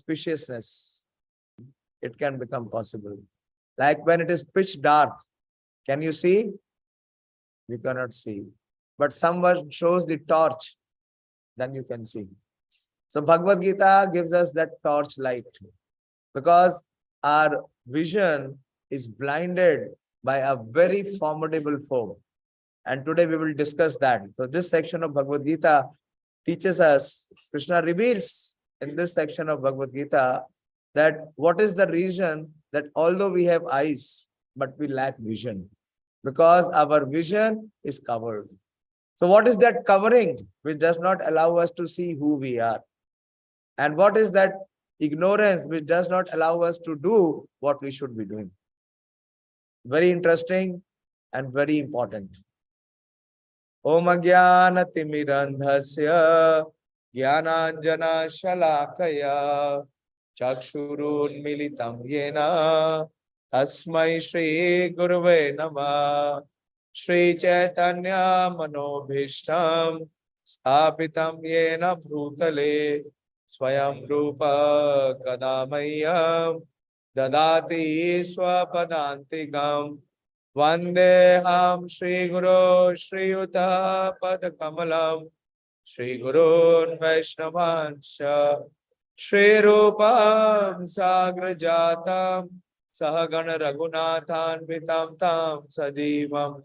auspiciousness, it can become possible. Like when it is pitch dark, can you see? You cannot see. But someone shows the torch, then you can see. So Bhagavad Gita gives us that torch light because our vision is blinded by a very formidable foe. And today we will discuss that. So this section of Bhagavad Gita teaches us, Krishna reveals in this section of Bhagavad Gita that what is the reason that although we have eyes, but we lack vision, because our vision is covered. So what is that covering which does not allow us to see who we are? And what is that ignorance which does not allow us to do what we should be doing? Very interesting and very important. Om Jnana Timirandhasya Jnananjana Shalakaya Chakshurun Militam Yena Tasmai Shri Gurave Namah Shri Chaitanya Manobhishtam Sthapitam Yena Bhutale Swayam Rupa Kadamayam Dadati Swapadantikam Vandeham Shri Guru Shri Yuta Padakamalam Shri Gurun Vaishnavansha Shri Rupam Sagrajatam Sahagana Raghunathan Vitam Tam Sajivam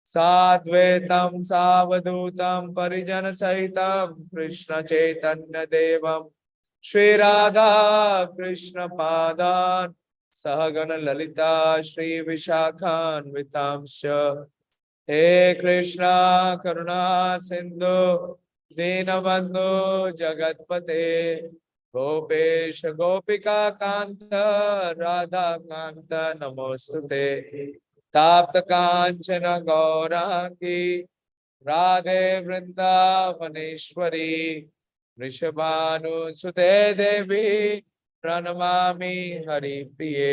Sadvetam Savadutam Parijana Sahitam Krishna Chaitanya Devam Shri Radha Krishna Padan Sahagana Lalita Shri Vishakhan Vitamsha He Krishna Karuna Sindhu Dinabandhu Jagatpate Gopesh Gopika Kanta Radha Kanta Namostute Tapta Kanchana Gaurangi Radhe Vrindavaneshwari Rishabhanu Sute Devi Pranamami Hari Priye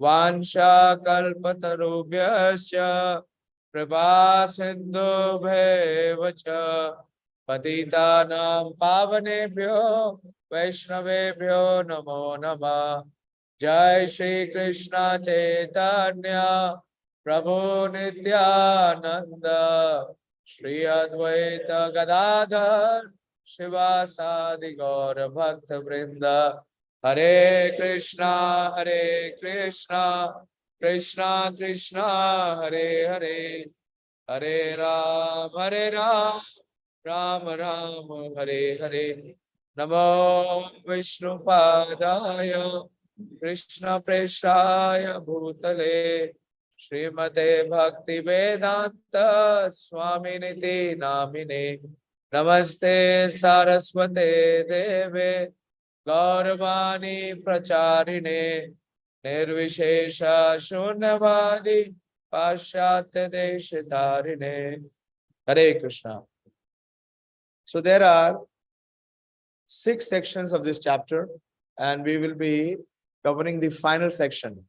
Vansha Kalpatarubhyascha Prabha Sindhu Bhevacha Patitanam Pavanebhyo Vaishnavebhyo Namo Namah Jai Shri Krishna Chaitanya Prabhu Nityananda Shri Advaita Gadadhar Shivasadi Gaura Bhakta Vrinda Hare Krishna Krishna Krishna Hare Hare Hare Ram Ram Ram Hare Hare Namo Vishnu Padaya Krishna Preshaya Bhutale Srimate Bhakti Vedanta Swami Niti Namine Namaste Saraswate Deve Gauravani Pracharine Nirvishesha Shunyavadi Paschatya Deshitarine. Hare Krishna. So there are 6 sections of this chapter and we will be covering the final section.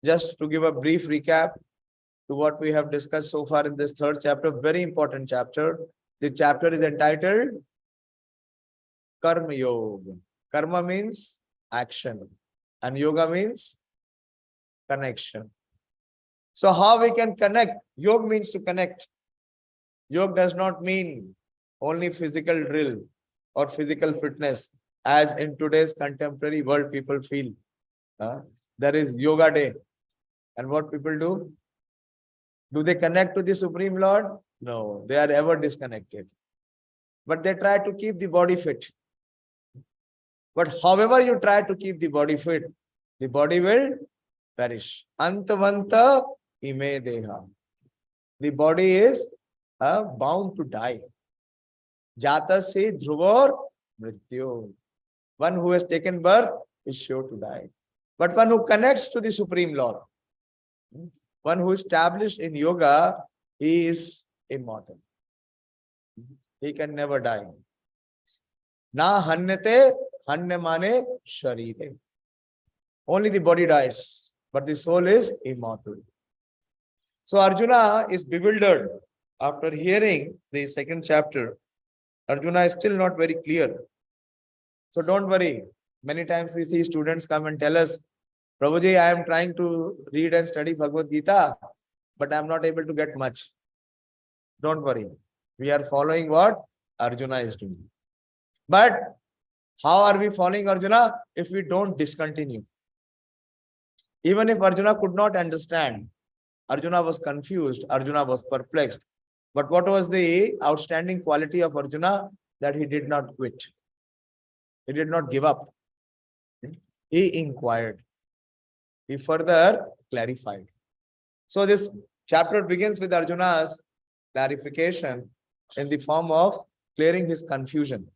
Just to give a brief recap to what we have discussed so far in this 3rd chapter, very important chapter. The chapter is entitled Karma Yoga. Karma means action and yoga means connection. So how we can connect? Yoga means to connect. Yoga does not mean only physical drill or physical fitness as in today's contemporary world people feel. There is yoga day. And what people do? Do they connect to the Supreme Lord? No, they are ever disconnected. But they try to keep the body fit. But however you try to keep the body fit, the body will perish. Antavanta ime deha. The body is bound to die. Jatasi dhruvor mrityu. One who has taken birth is sure to die. But one who connects to the Supreme Lord, one who is established in yoga, he is immortal. He can never die. Na hanyate hanyamane sharire. Only the body dies, but the soul is immortal. So Arjuna is bewildered after hearing the 2nd chapter. Arjuna is still not very clear. So don't worry. Many times we see students come and tell us, Prabhuji, I am trying to read and study Bhagavad Gita, but I am not able to get much. Don't worry. We are following what Arjuna is doing. But how are we following Arjuna? If we don't discontinue. Even if Arjuna could not understand, Arjuna was confused, Arjuna was perplexed. But what was the outstanding quality of Arjuna? That he did not quit. He did not give up. He inquired. He further clarified. So this chapter begins with Arjuna's clarification in the form of clearing his confusion.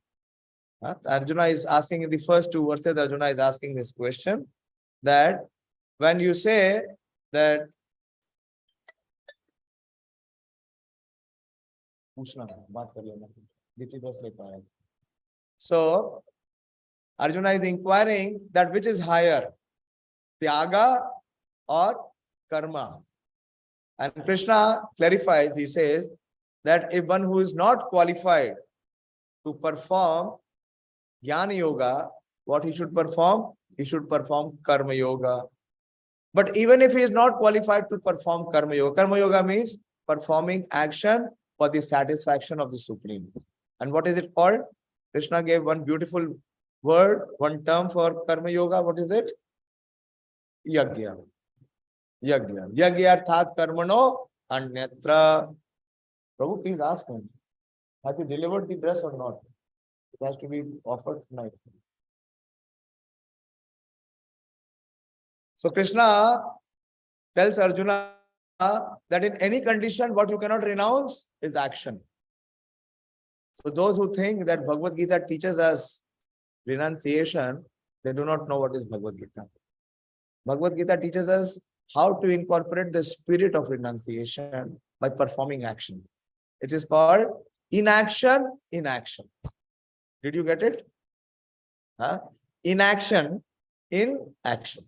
Arjuna is asking in the first two verses, Arjuna is asking this question that when you say that so Arjuna is inquiring that which is higher, Tyaga or Karma. And Krishna clarifies, he says that if one who is not qualified to perform Jnana Yoga, what he should perform? He should perform Karma Yoga. But even if he is not qualified to perform Karma Yoga means performing action for the satisfaction of the Supreme. And what is it called? Krishna gave one beautiful word, one term for Karma Yoga. What is it? Yajna. Yajna. Yajna arthat karmano anyatra. Prabhu, please ask him. Have you delivered the dress or not? It has to be offered tonight. So Krishna tells Arjuna that in any condition, what you cannot renounce is action. So those who think that Bhagavad Gita teaches us renunciation, they do not know what is Bhagavad Gita. Bhagavad Gita teaches us how to incorporate the spirit of renunciation by performing action. It is called inaction in action. Did you get it? Inaction in action.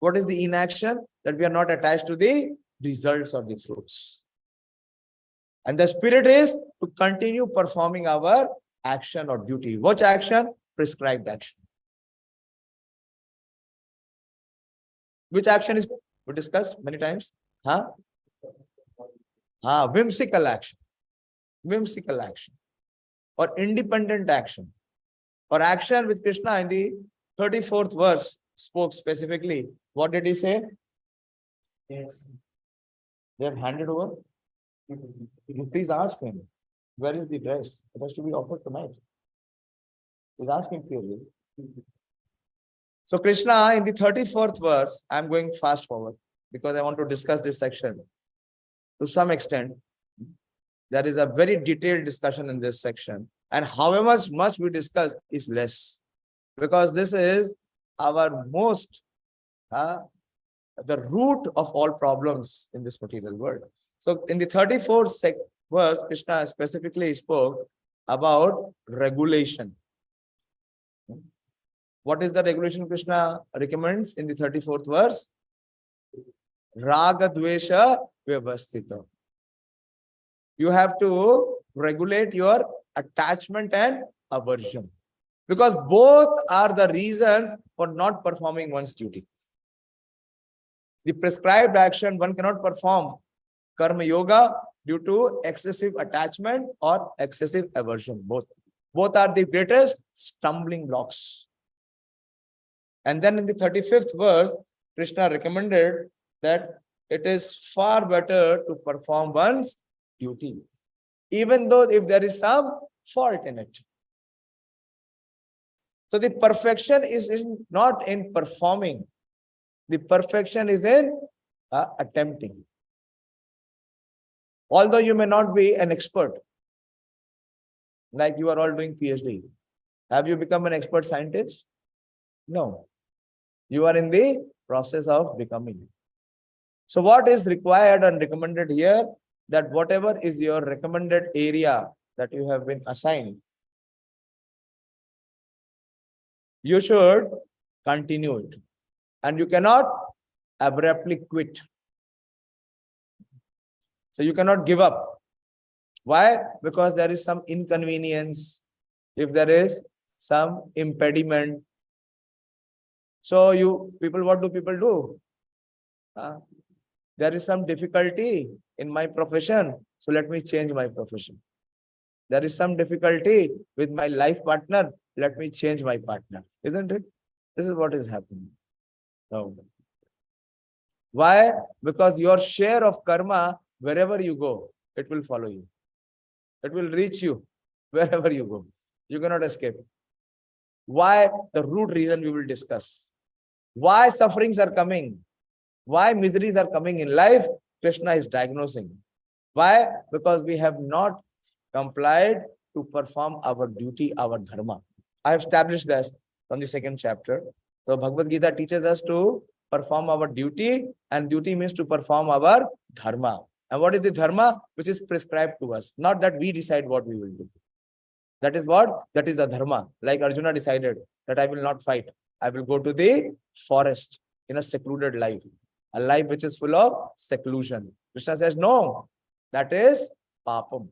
What is the inaction? That we are not attached to the results of the fruits. And the spirit is to continue performing our action or duty. Which action? Prescribed action. Which action is we discussed many times? Whimsical action. Whimsical action. Or independent action. Or action which Krishna in the 34th verse spoke specifically. What did he say? Yes. They have handed over. You please ask him, where is the dress? It has to be offered tonight. Please ask him clearly. So Krishna in the 34th verse, I'm going fast forward because I want to discuss this section. To some extent, there is a very detailed discussion in this section. And however much we discuss is less. Because this is our most, the root of all problems in this material world. So in the 34th verse, Krishna specifically spoke about regulation. What is the regulation Krishna recommends in the 34th verse? Raga Dvesha Vyavasthita. You have to regulate your attachment and aversion. Because both are the reasons for not performing one's duty. The prescribed action, one cannot perform Karma Yoga due to excessive attachment or excessive aversion. Both are the greatest stumbling blocks. And then in the 35th verse, Krishna recommended that it is far better to perform one's duty, even though if there is some fault in it. So the perfection is not in performing. The perfection is in attempting. Although you may not be an expert, like you are all doing PhD. Have you become an expert scientist? No. You are in the process of becoming. So what is required and recommended here? That whatever is your recommended area that you have been assigned, you should continue it. And you cannot abruptly quit. So you cannot give up. Why? Because there is some inconvenience. If there is some impediment, So what do people do? There is some difficulty in my profession, so let me change my profession. There is some difficulty with my life partner, let me change my partner. Isn't it? This is what is happening. No. Why? Because your share of karma, wherever you go, it will follow you. It will reach you wherever you go. You cannot escape. Why? The root reason we will discuss. Why sufferings are coming? Why miseries are coming in life? Krishna is diagnosing. Why? Because we have not complied to perform our duty, our dharma. I have established that from the second chapter. So Bhagavad Gita teaches us to perform our duty, and duty means to perform our dharma. And what is the dharma? Which is prescribed to us. Not that we decide what we will do. That is what? That is the dharma. Like Arjuna decided that I will not fight. I will go to the forest in a secluded life. A life which is full of seclusion. Krishna says, no, that is papam.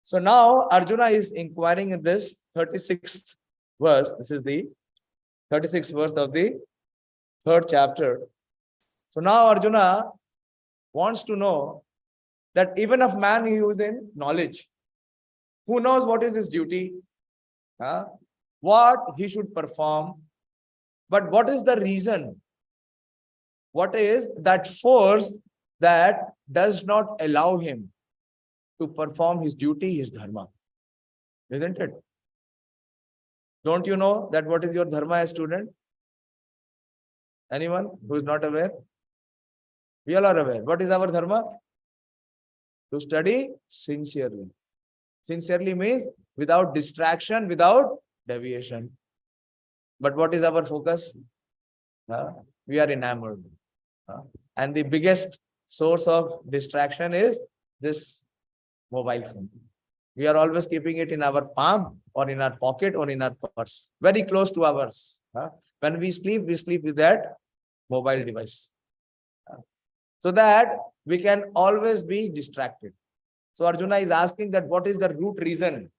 So now Arjuna is inquiring in this 36th verse. This is the 36th verse of the third chapter. So now Arjuna wants to know that even if man who is in knowledge, who knows what is his duty, what he should perform, but what is the reason? What is that force that does not allow him to perform his duty, his dharma? Isn't it? Don't you know that what is your dharma as student? Anyone who is not aware? We all are aware. What is our dharma? To study sincerely. Sincerely means without distraction, without deviation. But what is our focus? We are enamored. And the biggest source of distraction is this mobile phone. We are always keeping it in our palm or in our pocket or in our purse, very close to ours. When we sleep with that mobile device. So that we can always be distracted. So Arjuna is asking that what is the root reason?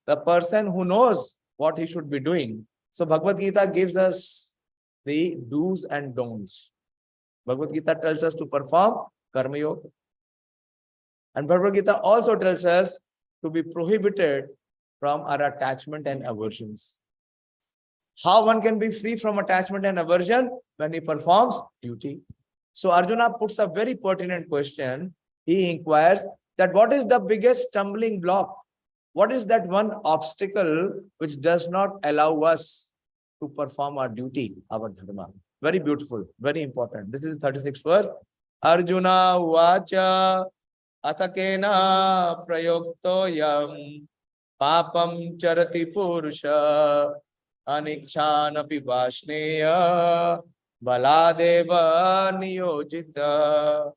The person who knows what he should be doing. So Bhagavad Gita gives us the do's and don'ts. Bhagavad Gita tells us to perform karma yoga. And Bhagavad Gita also tells us to be prohibited from our attachment and aversions. How one can be free from attachment and aversion? When he performs duty. So Arjuna puts a very pertinent question. He inquires that what is the biggest stumbling block? What is that one obstacle which does not allow us to perform our duty, our dharma? Very beautiful, very important. This is 36th verse. Arjuna vacha atakena prayoktoyam papam charati purusha anikshanapi vashneya baladeva niyojita.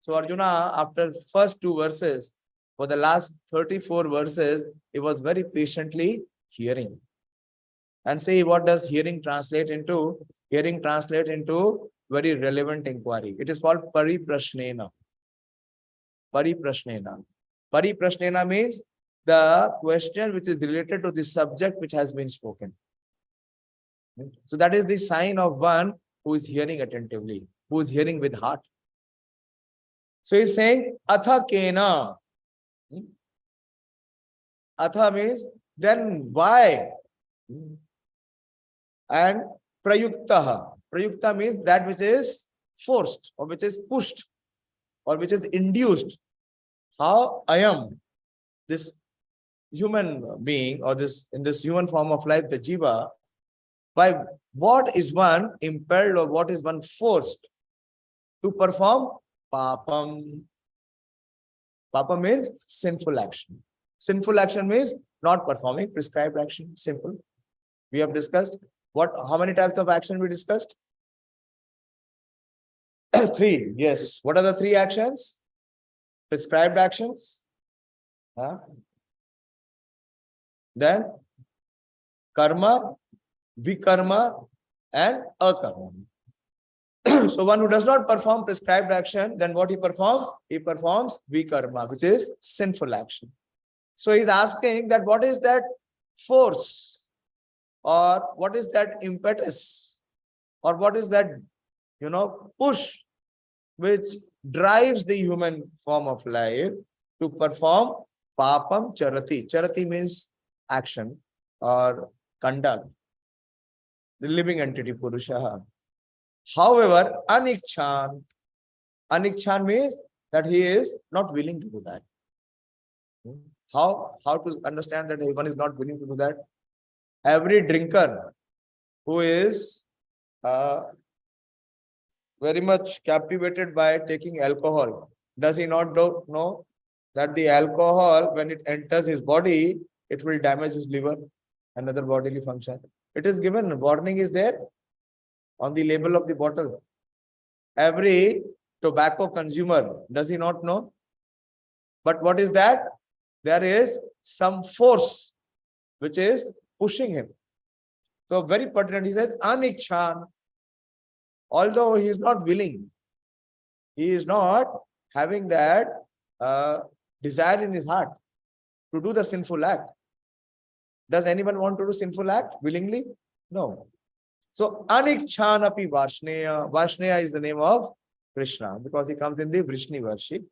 So Arjuna, after first two verses, for the last 34 verses, he was very patiently hearing. And see, what does hearing translate into? Hearing translate into very relevant inquiry. It is called pariprashnena. Pariprashnena. Pariprashnena means the question which is related to the subject which has been spoken. So that is the sign of one who is hearing attentively, who is hearing with heart. So he's saying, Atha kena. Atha means, then why? And prayuktaha. Prayukta means that which is forced, or which is pushed, or which is induced. How I am, this human being, or in this human form of life, the jiva, by what is one impelled, or what is one forced to perform papam? Papam means sinful action. Sinful action means not performing prescribed action. Simple. We have discussed how many types of action we discussed? 3. Yes. What are the 3 actions? Prescribed actions. Then karma, vikarma, and akarma. So one who does not perform prescribed action, then what he performs? He performs vikarma, which is sinful action. So he's asking that what is that force, or what is that impetus, or what is that, push which drives the human form of life to perform papam charati. Charati means action or conduct, the living entity, Purusha. However, anikchan means that he is not willing to do that. How to understand that one is not willing to do that? Every drinker who is very much captivated by taking alcohol, does he not know that the alcohol, when it enters his body, it will damage his liver and other bodily function? It is given, warning is there on the label of the bottle. Every tobacco consumer, does he not know? But what is that? There is some force which is pushing him. So very pertinent, he says, anikchan. Although he is not willing, he is not having that desire in his heart to do the sinful act. Does anyone want to do sinful act willingly? No. So anikchan api Varsneya. Varsneya is the name of Krishna because he comes in the Vrishni worship.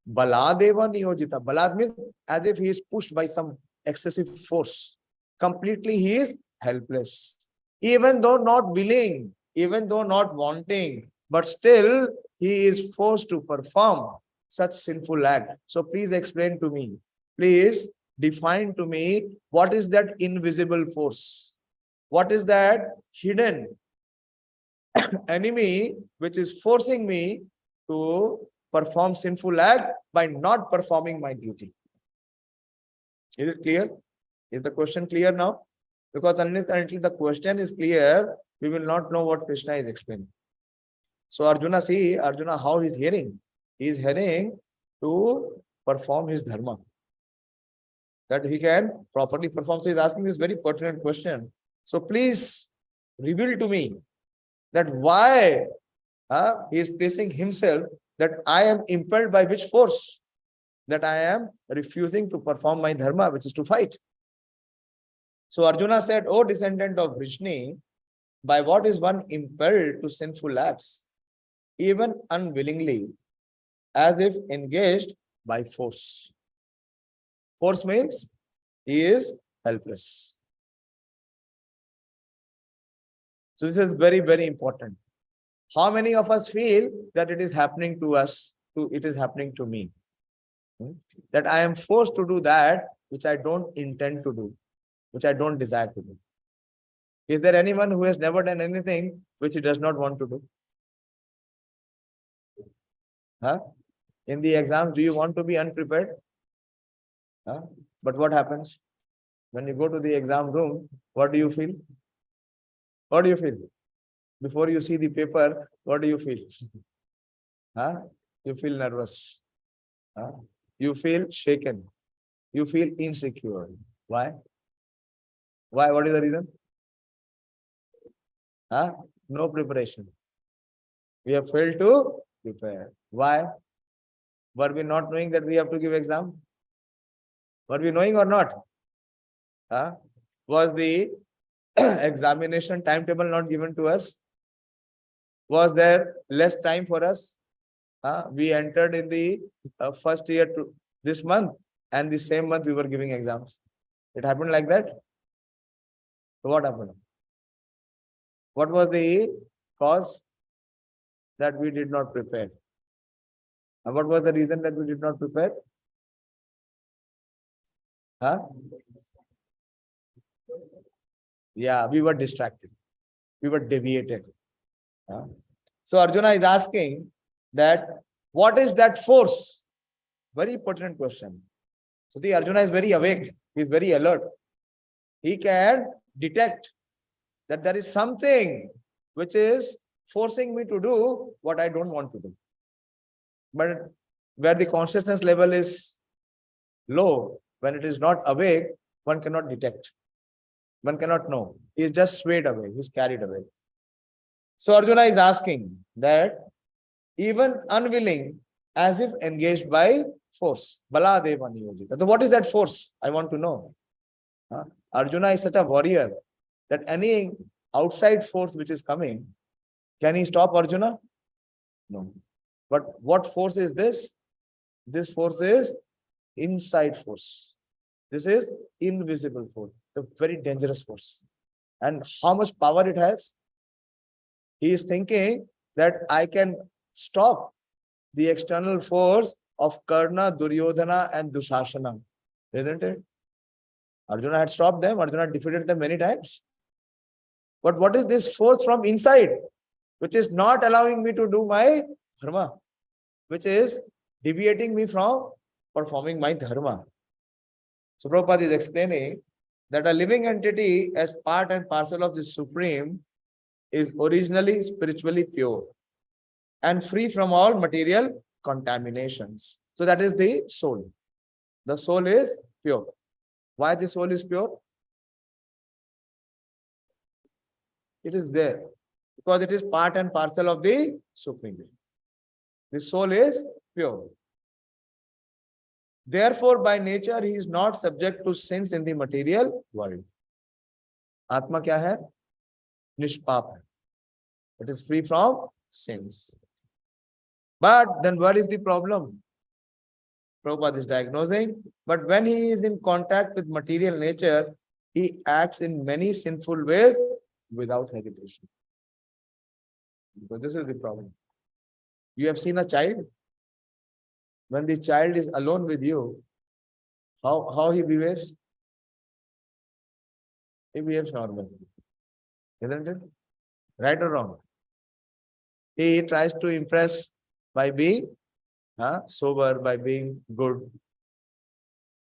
Baladeva niyojita. Balad means as if he is pushed by some excessive force. Completely he is helpless. Even though not willing, even though not wanting, but still he is forced to perform such sinful act. So please explain to me. Please define to me what is that invisible force? What is that hidden enemy which is forcing me to perform sinful act by not performing my duty? Is it clear? Is the question clear now? Because unless until the question is clear, we will not know what Krishna is explaining. So Arjuna, see, Arjuna, how he is hearing? He is hearing to perform his dharma, that he can properly perform. So he is asking this very pertinent question. So please reveal to me that why he is placing himself, that I am impelled by which force, that I am refusing to perform my dharma, which is to fight. So Arjuna said, O descendant of Vrishni, by what is one impelled to sinful acts, even unwillingly, as if engaged by force? Force means he is helpless. So this is very, very important. How many of us feel that it is happening to us, it is happening to me? That I am forced to do that which I don't intend to do, which I don't desire to do. Is there anyone who has never done anything which he does not want to do? In the exams, do you want to be unprepared? But what happens? When you go to the exam room, what do you feel? What do you feel? Before you see the paper, what do you feel? You feel nervous. You feel shaken. You feel insecure. Why? Why? What is the reason? No preparation. We have failed to prepare. Why? Were we not knowing that we have to give exam? Were we knowing or not? Was the examination timetable not given to us? Was there less time for us? We entered in the first year to this month, and the same month we were giving exams. It happened like that. So what happened? What was the cause? That we did not prepare. And what was the reason that we did not prepare? Yeah, we were distracted. We were deviated. So Arjuna is asking that what is that force? Very pertinent question. So the Arjuna is very awake. He is very alert. He can detect that there is something which is forcing me to do what I don't want to do. But where the consciousness level is low, when it is not awake, one cannot detect. One cannot know. He is just swayed away. He is carried away. So Arjuna is asking that even unwilling, as if engaged by force. Baladeva niyojita. So what is that force? I want to know. Arjuna is such a warrior that any outside force which is coming, can he stop Arjuna? No. But what force is this? This force is inside force. This is invisible force, the very dangerous force. And how much power it has? He is thinking that I can stop the external force of Karna, Duryodhana, and Dushasana. Isn't it? Arjuna had stopped them. Arjuna had defeated them many times. But what is this force from inside, which is not allowing me to do my dharma, which is deviating me from performing my dharma? So Prabhupada is explaining that a living entity as part and parcel of the Supreme is originally spiritually pure and free from all material contaminations. So that is the soul. The soul is pure. Why the soul is pure? It is there because it is part and parcel of the Supreme Being. The soul is pure. Therefore, by nature, he is not subject to sins in the material world. Atma kya hai? Nishpap hai. It is free from sins. But then what is the problem? Prabhupada is diagnosing. But when he is in contact with material nature, he acts in many sinful ways without hesitation. Because this is the problem. You have seen a child. When the child is alone with you, how he behaves? He behaves normally. Isn't it? Right or wrong? He tries to impress by being sober, by being good.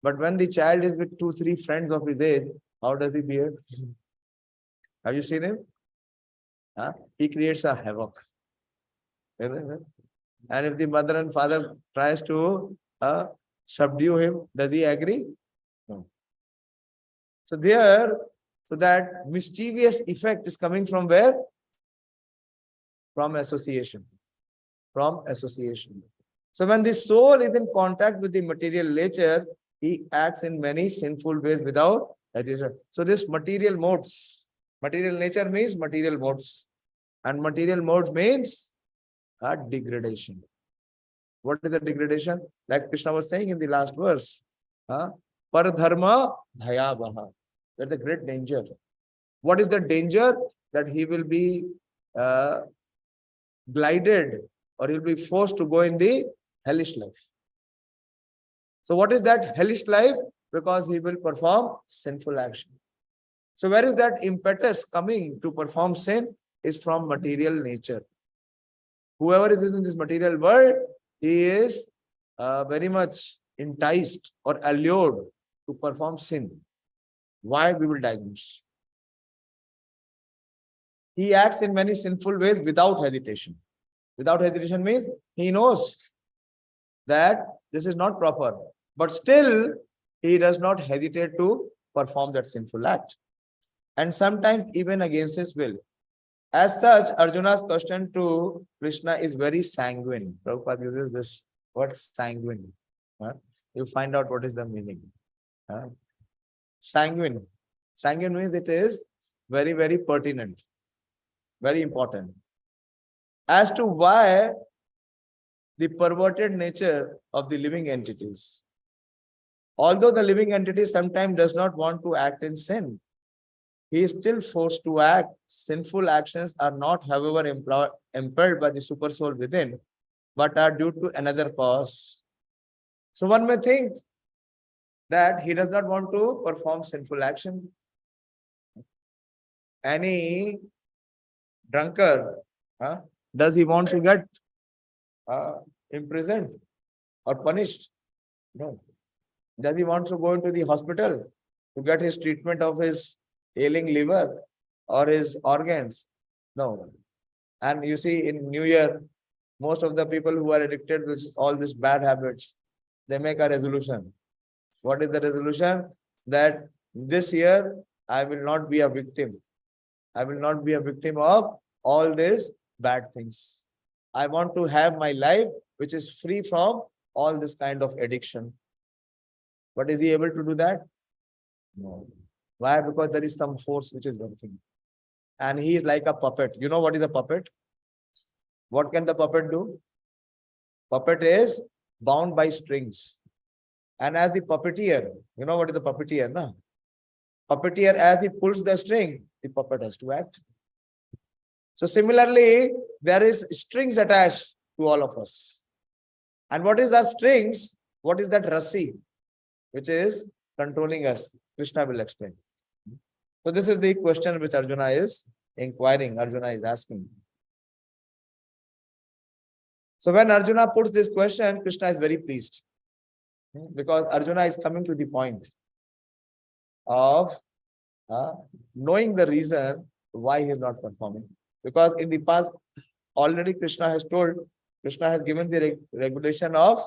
But when the child is with 2-3 friends of his age, how does he behave? Have you seen him? He creates a havoc. Isn't it? And if the mother and father tries to subdue him, does he agree? No. So that mischievous effect is coming from where? From association. From association. So when the soul is in contact with the material nature, he acts in many sinful ways without hesitation. So this material modes. Material nature means material modes. And material modes means degradation. What is the degradation? Like Krishna was saying in the last verse. Paradharma dhayabaha. That's the great danger. What is the danger? That he will be glided or he will be forced to go in the hellish life. So what is that hellish life? Because he will perform sinful action. So where is that impetus coming to perform sin? Is from material nature. Whoever is in this material world, he is very much enticed or allured to perform sin. Why? We will diagnose. He acts in many sinful ways without hesitation. Without hesitation means he knows that this is not proper. But still, he does not hesitate to perform that sinful act. And sometimes even against his will. As such, Arjuna's question to Krishna is very sanguine. Prabhupada uses this word sanguine. You find out what is the meaning. Sanguine. Sanguine means it is very, very pertinent. Very important. As to why the perverted nature of the living entities. Although the living entity sometimes does not want to act in sin, he is still forced to act. Sinful actions are not, however, impelled by the super soul within, but are due to another cause. So one may think that he does not want to perform sinful action. Any drunkard, does he want to get imprisoned or punished? No. Does he want to go into the hospital to get his treatment of his ailing liver or his organs? No. And you see, in New Year, most of the people who are addicted with all these bad habits, they make a resolution. What is the resolution? That this year, I will not be a victim. I will not be a victim of all these bad things. I want to have my life which is free from all this kind of addiction. But is he able to do that? No. Why? Because there is some force which is working. And he is like a puppet. You know what is a puppet? What can the puppet do? Puppet is bound by strings. And as the puppeteer, you know what is the puppeteer, no? Puppeteer, as he pulls the string, the puppet has to act. So similarly, there is strings attached to all of us. And what is that strings? What is that rasi, which is controlling us? Krishna will explain. So this is the question which Arjuna is inquiring, Arjuna is asking. So when Arjuna puts this question, Krishna is very pleased. Because Arjuna is coming to the point of knowing the reason why he is not performing. Because in the past, already Krishna has told, Krishna has given the regulation of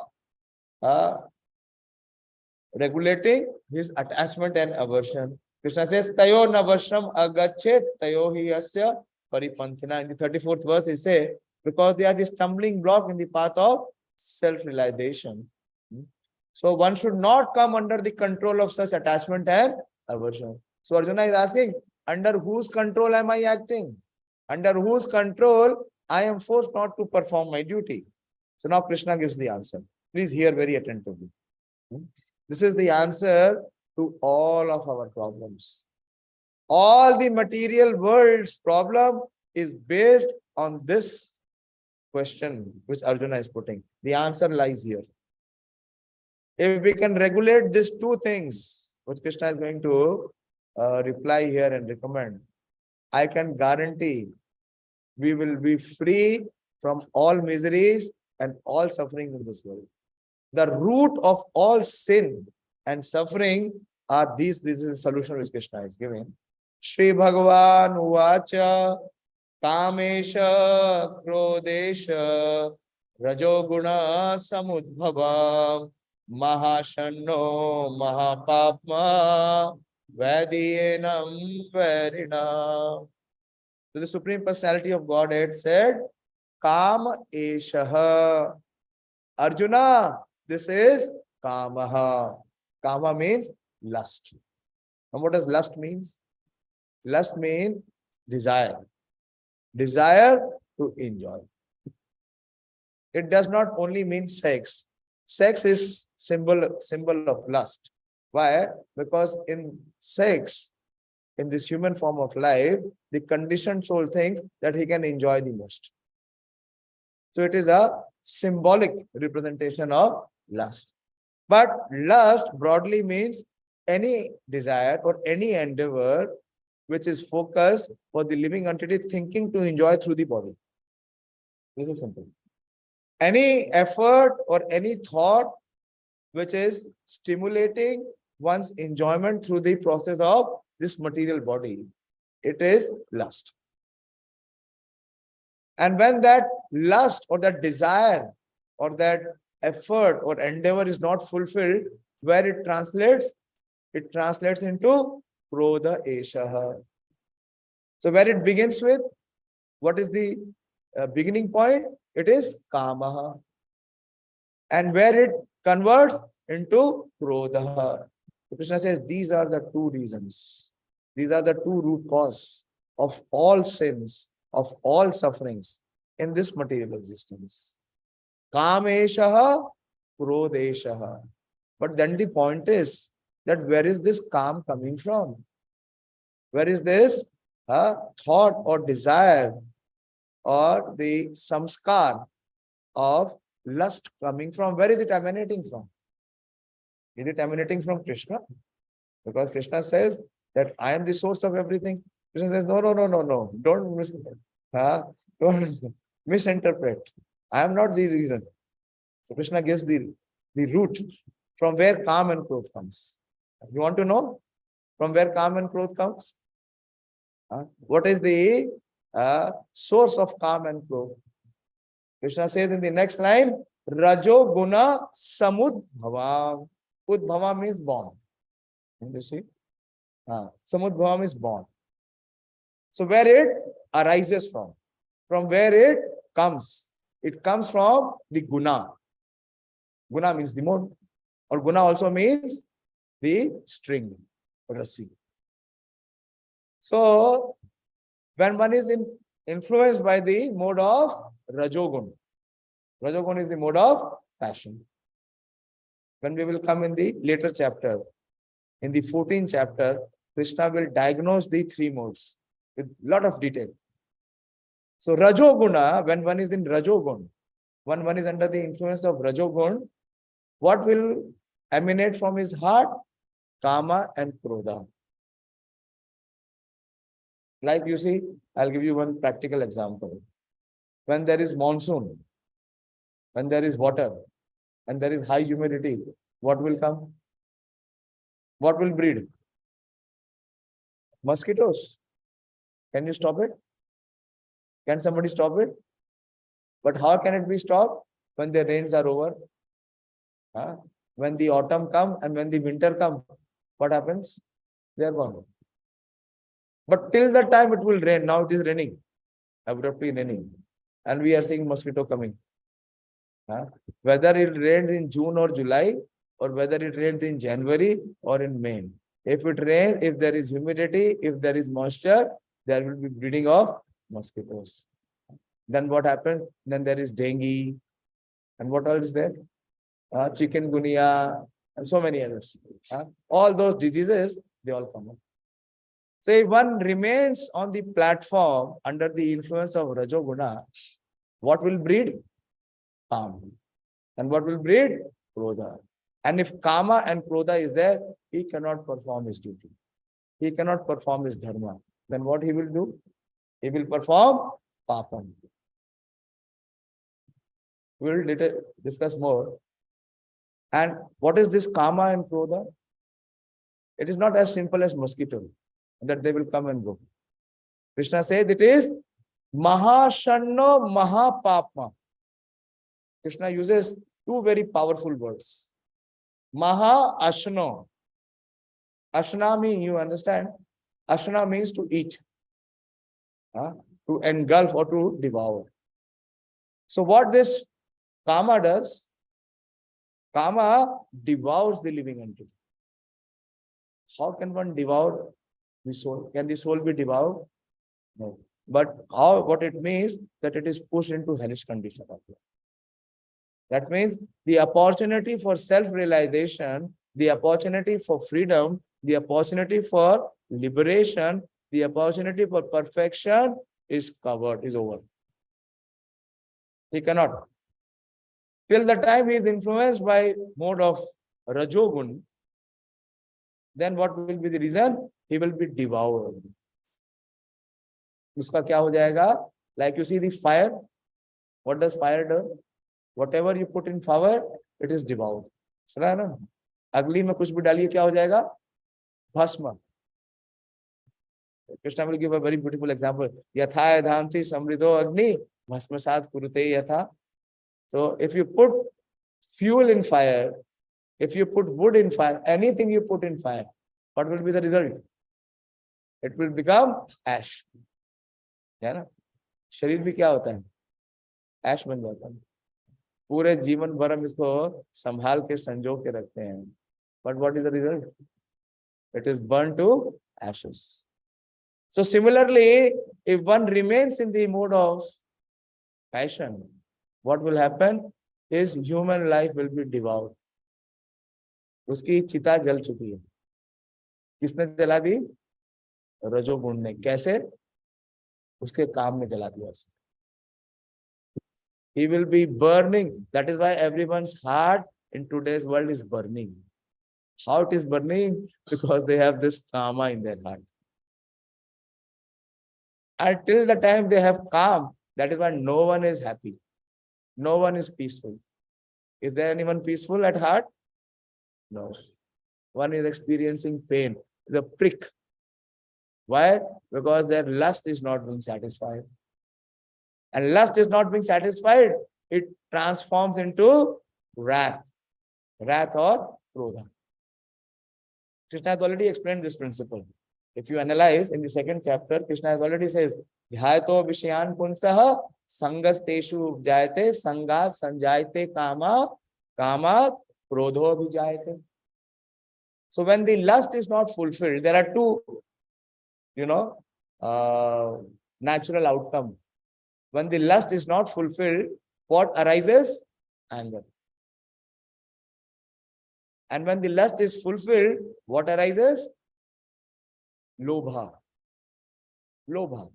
regulating his attachment and aversion. Krishna says, Tayo navashram agachet tayo hi asya paripanthina. In the 34th verse, he says, because they are the stumbling block in the path of self-realization. So one should not come under the control of such attachment and aversion. So Arjuna is asking, under whose control am I acting? Under whose control I am forced not to perform my duty? So now Krishna gives the answer. Please hear very attentively. This is the answer to all of our problems. All the material world's problem is based on this question which Arjuna is putting. The answer lies here. If we can regulate these two things, which Krishna is going to reply here and recommend, I can guarantee we will be free from all miseries and all suffering in this world. The root of all sin and suffering are these. This is the solution which Krishna is giving. Shri Bhagavan Uvacha Kamesha Krodesha Rajoguna Samudbhavam Mahashanno Mahapapma Vadiyenam Varina. So the Supreme Personality of Godhead said, Kama Eshaha. Arjuna, this is Kamaha. Kama means lust. And what does lust means? Lust means desire. Desire to enjoy. It does not only mean sex. Sex is symbol of lust. Why? Because in sex, in this human form of life, the conditioned soul thinks that he can enjoy the most. So it is a symbolic representation of lust. But lust broadly means any desire or any endeavor which is focused for the living entity thinking to enjoy through the body. This is simple. Any effort or any thought which is stimulating one's enjoyment through the process of this material body, it is lust. And when that lust or that desire or that effort or endeavor is not fulfilled, where it translates into Krodha Eshaha. So where it begins with, what is the beginning point? It is Kamaha. And where it converts into Krodha. Krishna says these are the two reasons. These are the two root causes of all sins, of all sufferings in this material existence. Kameshaha, Krodeshaha. But then the point is that where is this calm coming from? Where is this thought or desire or the samskar of lust coming from? Where is it emanating from? Is it emanating from Krishna? Because Krishna says that I am the source of everything. Krishna says, no. Don't misinterpret. I am not the reason. So Krishna gives the root from where calm and growth comes. You want to know from where calm and growth comes? What is the source of calm and growth? Krishna says in the next line, Rajo Guna Samudbhava. Udbhava means born. You see? Samudbhava means born. So where it arises from where it comes from the guna. Guna means the mode, or guna also means the string, rasi. So when one is influenced by the mode of Rajogun, Rajogun is the mode of passion. When we will come in the later chapter, in the 14th chapter, Krishna will diagnose the three modes with lot of detail. So Rajoguna, when one is in Rajogun, when one is under the influence of Rajogun, what will emanate from his heart? Kama and Krodha. Like you see, I'll give you one practical example. When there is monsoon, when there is water, and there is high humidity, what will come? What will breed? Mosquitoes. Can you stop it? Can somebody stop it? But how can it be stopped? When the rains are over. When the autumn comes and when the winter comes, what happens? They are gone. But till that time it will rain. Now it is raining. Abruptly raining. And we are seeing mosquito coming. Whether it rains in June or July, or whether it rains in January or in May. If it rains, if there is humidity, if there is moisture, there will be breeding of mosquitoes. Then what happens? Then there is dengue. And what else is there? Chikungunya, and so many others. All those diseases, they all come up. So if one remains on the platform under the influence of Rajoguna, what will breed? Kama. And what will breed? Krodha. And if Kama and Krodha is there, he cannot perform his duty. He cannot perform his dharma. Then what he will do? He will perform papam. We will later discuss more. And what is this Kama and Krodha? It is not as simple as mosquito, that they will come and go. Krishna said it is Mahashanno Mahapapma. Krishna uses two very powerful words. Maha Ashno. Ashna means, you understand? Ashna means to eat, to engulf or to devour. So what this Kama does, Kama devours the living entity. How can one devour the soul? Can the soul be devoured? No. But what it means, that it is pushed into hellish condition. That means the opportunity for self-realization, the opportunity for freedom, the opportunity for liberation, the opportunity for perfection is covered, is over. He cannot. Till the time he is influenced by mode of Rajogun, then what will be the reason? He will be devoured. Uska kya ho jayega? Like you see the fire. What does fire do? Whatever you put in fire, it is devoured. सुना है ना? अगली में कुछ भी डालिए क्या हो जाएगा? भस्म. Krishna will give a very beautiful example. Yatha dhamti samriddho agni bhasmasat kurute yatha. So if you put fuel in fire, if you put wood in fire, anything you put in fire, what will be the result? It will become ash. है ना? शरीर भी क्या होता है? Ash बन जाता है. पूरे जीवन भर हम इसको संभाल के संजो के रखते हैं. But what is the result? It is burned to ashes. So similarly, if one remains in the mode of passion, what will happen? His human life will be devoured. उसकी चिता जल चुकी है. किसने जला दी? रजोगुण ने. कैसे? उसके काम में जला दिया उसे. He will be burning. That is why everyone's heart in today's world is burning. How it is burning? Because they have this karma in their heart. Until the time they have calm, that is why no one is happy. No one is peaceful. Is there anyone peaceful at heart? No. One is experiencing pain, the prick. Why? Because their lust is not being satisfied. And lust is not being satisfied, it transforms into wrath. Wrath or krodha. Krishna has already explained this principle. If you analyze in the second chapter, Krishna has already says, Dhyato Vishyan Punsaha Sangasteshu Upjayate Sangat Sanjayate Kama Kama Krodho Vijayate. So when the lust is not fulfilled, there are two natural outcome. When the lust is not fulfilled, what arises? Anger. And when the lust is fulfilled, what arises? Lobha. Lobha.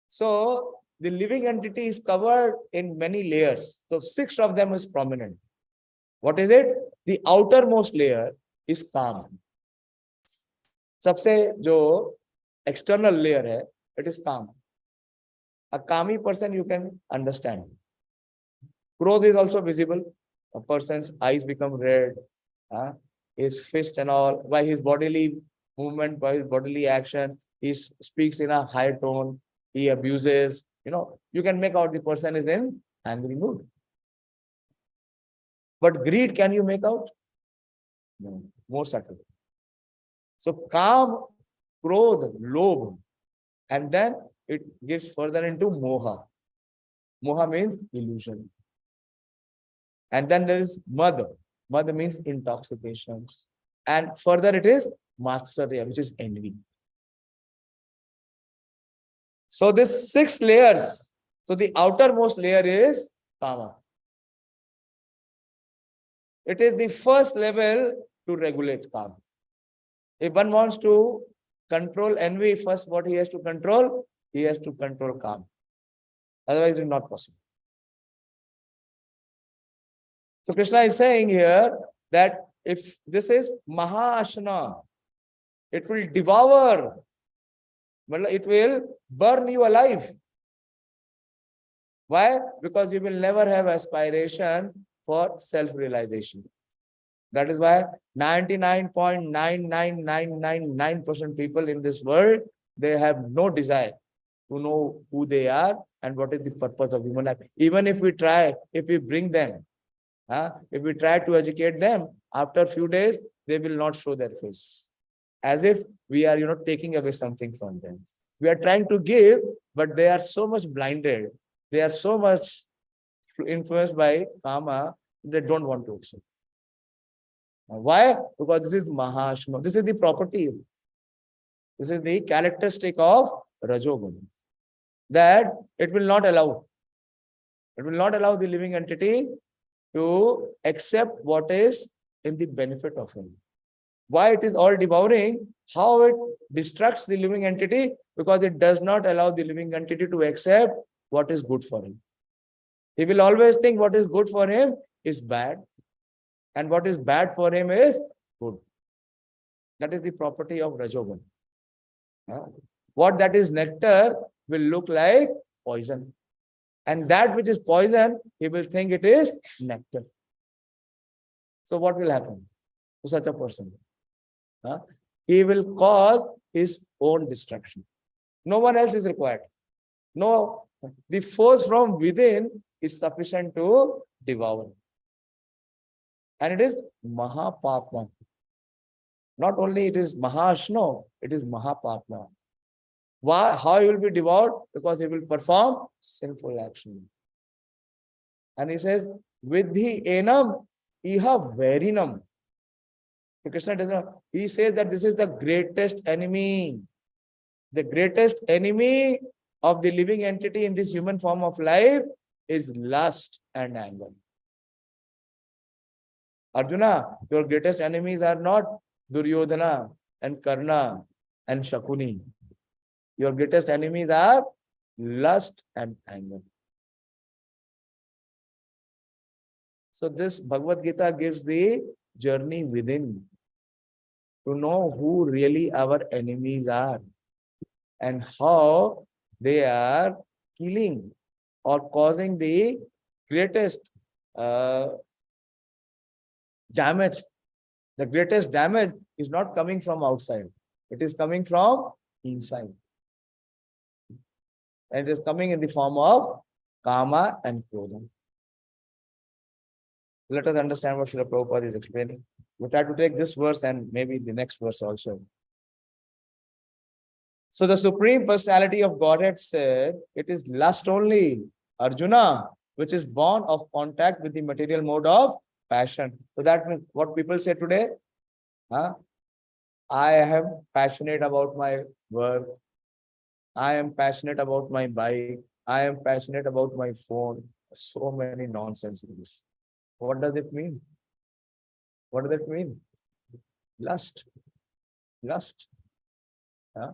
So the living entity is covered in many layers. So 6 of them is prominent. What is it? The outermost layer is calm. सबसे जो external layer है, it is calm. A calmy person you can understand. Growth is also visible. A person's eyes become red, his fist and all, by his bodily movement, by his bodily action, he speaks in a high tone, he abuses, you can make out the person is in angry mood. But greed, can you make out? No, more subtle. So calm, krodh, lobh, and then it gives further into moha. Moha means illusion. And then there is mad. Mad means intoxication. And further it is matsarya, which is envy. So this 6 layers. So the outermost layer is kama. It is the first level to regulate kama. If one wants to control envy, first what he has to control? He has to control kama. Otherwise it is not possible. So Krishna is saying here that if this is Mahashana, it will devour, it will burn you alive. Why? Because you will never have aspiration for self-realization. That is why 99.99999% people in this world, they have no desire to know who they are and what is the purpose of human life. Even if we try, if we bring them, if we try to educate them, after a few days, they will not show their face. As if we are, taking away something from them. We are trying to give, but they are so much blinded. They are so much influenced by karma, they don't want to accept. Why? Because this is Mahashma. This is the property. This is the characteristic of Rajoguna. That it will not allow. It will not allow the living entity to accept what is in the benefit of him. Why it is all devouring? How it destructs the living entity? Because it does not allow the living entity to accept what is good for him. He will always think what is good for him is bad, and what is bad for him is good. That is the property of Rajoguna. What that is nectar will look like poison. And that which is poison, he will think it is nectar. So what will happen to such a person? He will cause his own destruction. No one else is required. No, the force from within is sufficient to devour. And it is Mahapapma. Not only it is Mahashno, it is Mahapapma. Why? How he will be devoured? Because he will perform sinful action. And he says, Vidhi enam iha verinam. Krishna does not. He says that this is the greatest enemy. The greatest enemy of the living entity in this human form of life is lust and anger. Arjuna, your greatest enemies are not Duryodhana and Karna and Shakuni. Your greatest enemies are lust and anger. So this Bhagavad Gita gives the journey within to know who really our enemies are and how they are killing or causing the greatest damage. The greatest damage is not coming from outside. It is coming from inside. And it is coming in the form of Kama and Krodha. Let us understand what Srila Prabhupada is explaining. We try to take this verse and maybe the next verse also. So the Supreme Personality of Godhead said, it is lust only, Arjuna, which is born of contact with the material mode of passion. So that means what people say today, I am passionate about my work. I am passionate about my bike. I am passionate about my phone. So many nonsense in this. What does it mean? What does it mean? Lust. Lust. Huh?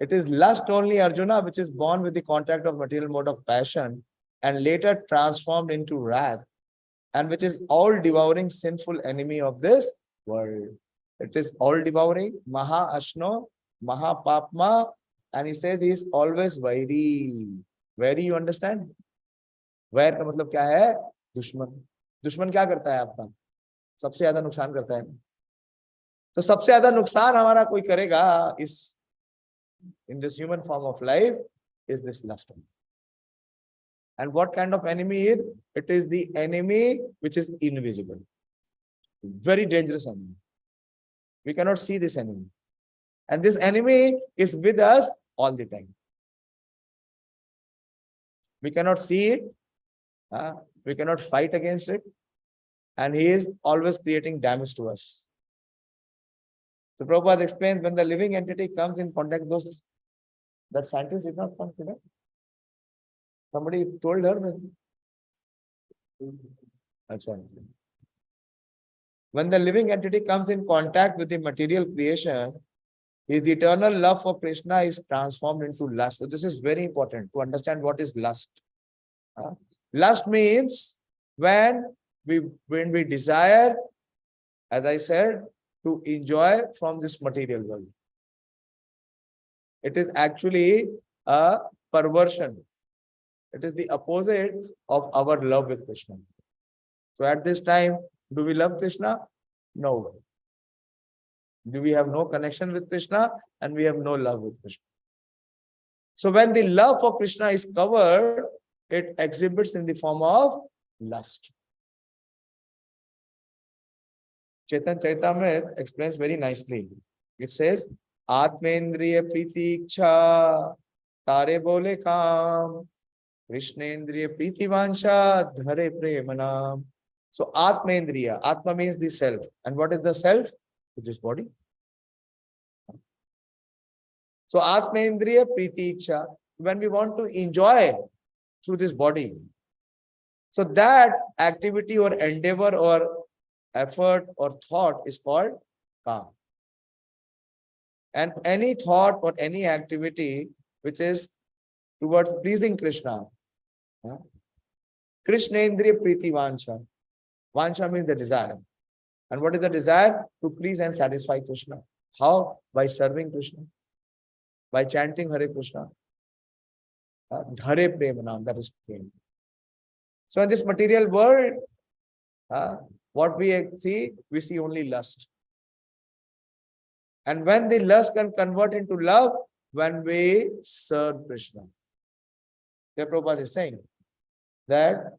It is lust only, Arjuna, which is born with the contact of material mode of passion and later transformed into wrath, and which is all devouring sinful enemy of this world. It is all devouring, Maha Ashno, Maha Papma, and he says he is always Vairi. Vairi, you understand? वैर का मतलब क्या है? दुश्मन. दुश्मन क्या करता है आपका? सबसे ज्यादा नुकसान करता है. तो सबसे ज्यादा नुकसान हमारा कोई करेगा इस in this human form of life is this lust. And what kind of enemy is? It is the enemy which is invisible. Very dangerous enemy. We cannot see this enemy. And this enemy is with us all the time. We cannot see it. We cannot fight against it. And he is always creating damage to us. So Prabhupada explains when the living entity comes in contact with those, that scientist did not come today. Somebody told her that. When the living entity comes in contact with the material creation, his eternal love for Krishna is transformed into lust. So this is very important to understand what is lust. Lust means when we desire, as I said, to enjoy from this material world. It is actually a perversion. It is the opposite of our love with Krishna. So at this time, do we love Krishna? No. Do we have no connection with Krishna? And we have no love with Krishna. So when the love for Krishna is covered, it exhibits in the form of lust. Chaitanya Charitamrita explains very nicely. It says, Atmendriya Priti Ichha Tare Bole Kam Krishnendriya Priti Vansha Dhare Premanam. So Atmendriya, Atma means the self. And what is the self? It is body. So Atmendriya Priti Ichha, when we want to enjoy through this body. So that activity or endeavor or effort or thought is called Kam. And any thought or any activity which is towards pleasing Krishna, Krishnendriya Priti Vansha. Vansha means the desire. And what is the desire? To please and satisfy Krishna. How? By serving Krishna. By chanting Hare Krishna. Dhare Premanam, that is Prema. So in this material world, what we see only lust. And when the lust can convert into love, when we serve Krishna. The Prabhupada is saying that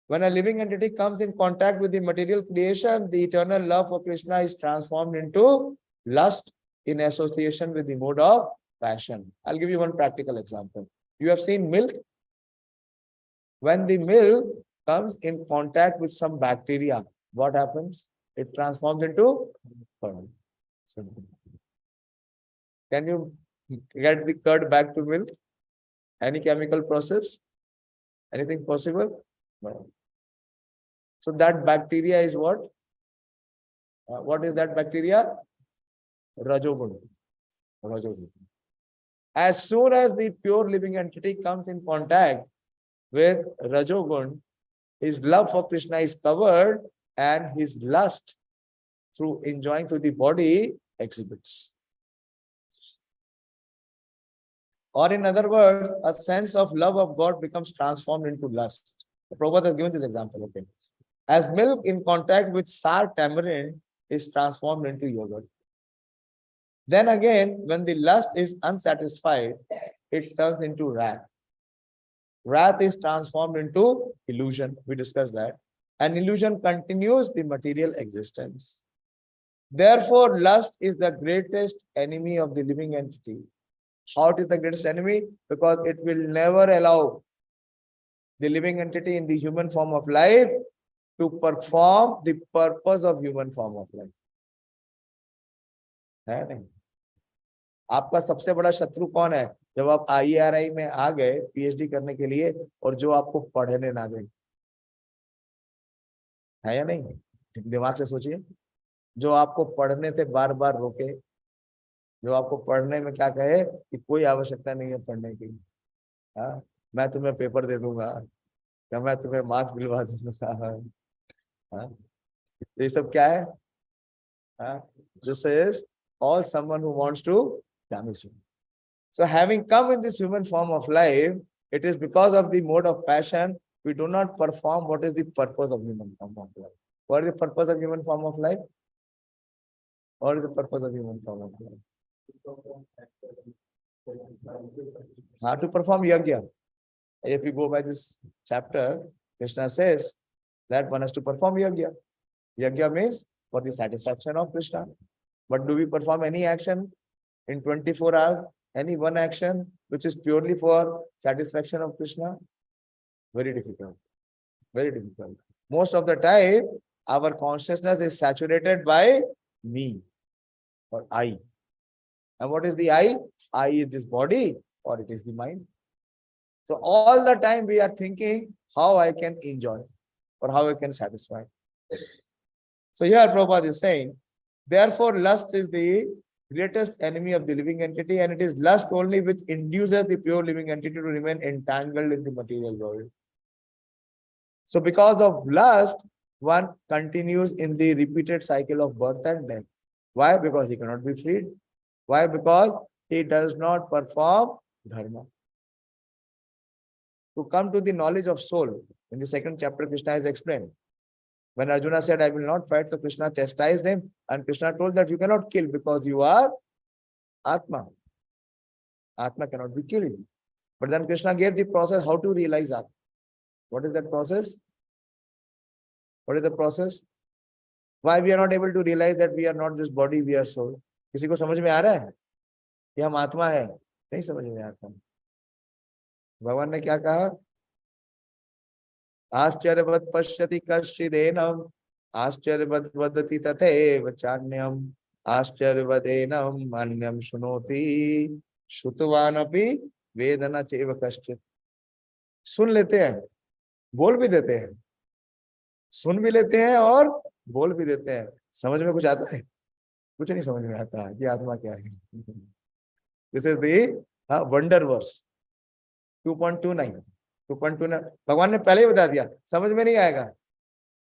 when a living entity comes in contact with the material creation, the eternal love for Krishna is transformed into lust in association with the mode of passion. I'll give you one practical example. You have seen milk. When the milk comes in contact with some bacteria, what happens? It transforms into curd. Can you get the curd back to milk? Any chemical process? Anything possible? No. So that bacteria is what? What is that bacteria? Rajogun. Rajogun. As soon as the pure living entity comes in contact with Rajogun, his love for Krishna is covered and his lust through enjoying through the body exhibits. Or in other words, a sense of love of God becomes transformed into lust. The Prabhupada has given this example. Okay. As milk in contact with sour tamarind is transformed into yogurt. Then again, when the lust is unsatisfied, it turns into wrath. Wrath is transformed into illusion. We discussed that. And illusion continues the material existence. Therefore, lust is the greatest enemy of the living entity. How it is the greatest enemy? Because it will never allow the living entity in the human form of life to perform the purpose of human form of life. है नहीं। आपका सबसे बड़ा शत्रु कौन है? जब आप IRI में आ गए PhD करने के लिए और जो आपको पढ़ने ना दे, है या नहीं? दिमाग से सोचिए, जो आपको पढ़ने से बार बार रोके, जो आपको पढ़ने में क्या कहे कि कोई आवश्यकता नहीं है पढ़ने की, हाँ मैं तुम्हें पेपर दे दूंगा या मैं तुम्हें मार्क्स दिलवा दूंगा, हाँ तो ये सब क्या है? This is all someone who wants to damage you. So having come in this human form of life, it is because of the mode of passion we do not perform what is the purpose of human form of life. What is the purpose of human form of life? What is the purpose of human form of life? How to perform yajna. If you go by this chapter, Krishna says that one has to perform yajna. Yajna means for the satisfaction of Krishna. But do we perform any action in 24 hours? Any one action which is purely for satisfaction of Krishna? Very difficult. Very difficult. Most of the time, our consciousness is saturated by me or I. And what is the I? I is this body or it is the mind. So all the time we are thinking how I can enjoy or how I can satisfy. So here Prabhupada is saying, therefore lust is the greatest enemy of the living entity, and it is lust only which induces the pure living entity to remain entangled in the material world. So because of lust, one continues in the repeated cycle of birth and death. Why? Because he cannot be freed. Why? Because he does not perform dharma. To come to the knowledge of soul, in the second chapter, Krishna has explained. When Arjuna said, I will not fight, so Krishna chastised him, and Krishna told that you cannot kill because you are Atma. Atma cannot be killed. But then Krishna gave the process how to realize Atma. What is that process? What is the process? Why we are not able to realize that we are not this body, we are soul? किसी को समझ में आ रहा है कि हम आत्मा है? नहीं समझ में आता। भगवान ने क्या कहा? आश्चर्यवत् पश्यति कश्चिदेनम् आश्चर्यवत् वदति तथैव चान्यम् आश्चर्यवदेनम् अन्यं शृणोति श्रुतवानपि वेद न चैव कश्चित्। सुन लेते हैं, बोल भी देते हैं, सुन भी लेते हैं और बोल भी देते हैं। समझ में कुछ आता है? कुछ नहीं समझ में आता है कि आत्मा क्या है। This is the wonder verse 2.29 2.29। भगवान ने पहले ही बता दिया, समझ में नहीं आएगा।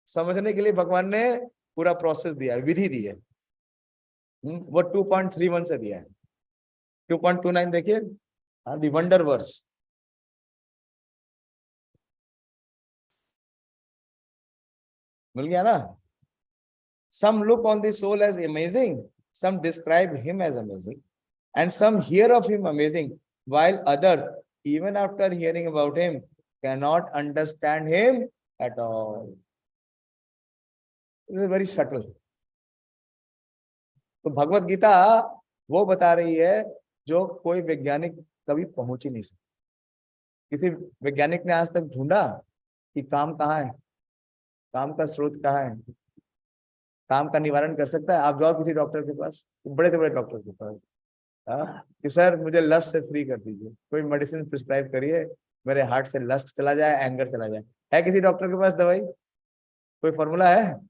समझने के लिए भगवान ने पूरा प्रोसेस दिया है, विधि दी है। वो 2.31 से दिया है। 2.29 देखिए, द वंडर वर्स। मिल गया ना? Some look on the soul as amazing, some describe him as amazing, and some hear of him amazing, while others, even after hearing about him, cannot understand him at all. This is very subtle. तो भगवत गीता वो बता रही है जो कोई वैज्ञानिक कभी पहुंच ही नहीं सकता। किसी वैज्ञानिक ने आज तक ढूंढा कि काम कहाँ है, काम का स्रोत कहाँ है, काम का निवारण कर सकता है? आप जाओ किसी डॉक्टर के पास, बड़े से बड़े डॉक्टर के पास, कि सर मुझे लस्ट से फ्री कर दीजिए, कोई मेडिसिन प्रिस्क्राइब करिए, मेरे हार्ट से लस्ट चला जाए, एंगर चला जाए। है किसी डॉक्टर के पास दवाई? कोई फॉर्मूला है?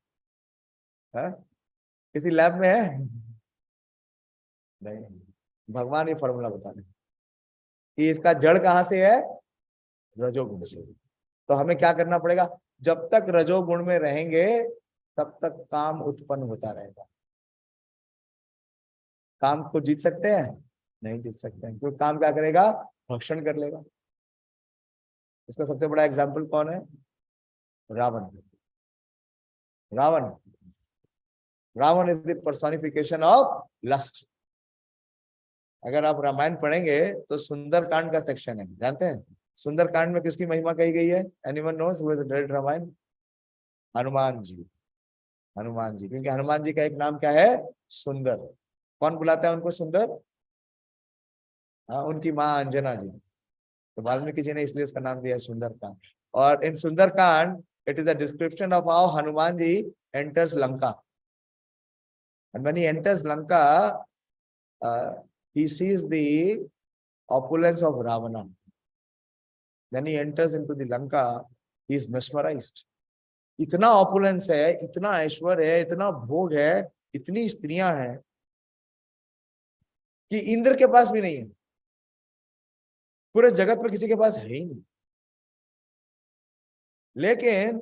किसी लैब में है? नहीं। भगवान ये फॉर्मूला बता रहे कि इसका जड़ कहाँ से है? रजोगुण से। तो हमें क्या करना पड़ेगा? जब तक रजोगुण में रहेंगे तब तक काम उत्पन्न होता रहेगा। काम को जीत सकते हैं? नहीं जीत सकते हैं, क्योंकि काम क्या करेगा? भक्षण कर लेगा। इसका सबसे बड़ा एग्जाम्पल कौन है? Ravan. Ravan Ravan is the personification of lust. अगर आप रामायण पढ़ेंगे तो सुंदर कांड का सेक्शन है, जानते हैं सुंदर कांड में किसकी महिमा कही गई है? Anyone knows who has read Ramayana? Hanuman ji. Hanuman ji, क्योंकि हनुमान जी का एक नाम क्या है? सुंदर। कौन बुलाता है उनको सुंदर? उनकी माँ अंजना जी। तो वाल्मीकि जी ने इसलिए उसका नाम दिया सुंदर कांड। और in Sundar Kand it is a description of how Hanuman ji enters Lanka. And when he enters Lanka, he sees the opulence of Ravana. Then he enters into the Lanka, he is mesmerized. इतना opulence है, इतना ऐश्वर्य है, इतना भोग है, इतनी स्त्रियां हैं कि इंद्र के पास भी नहीं है, पूरे जगत में किसी के पास है ही नहीं. लेकिन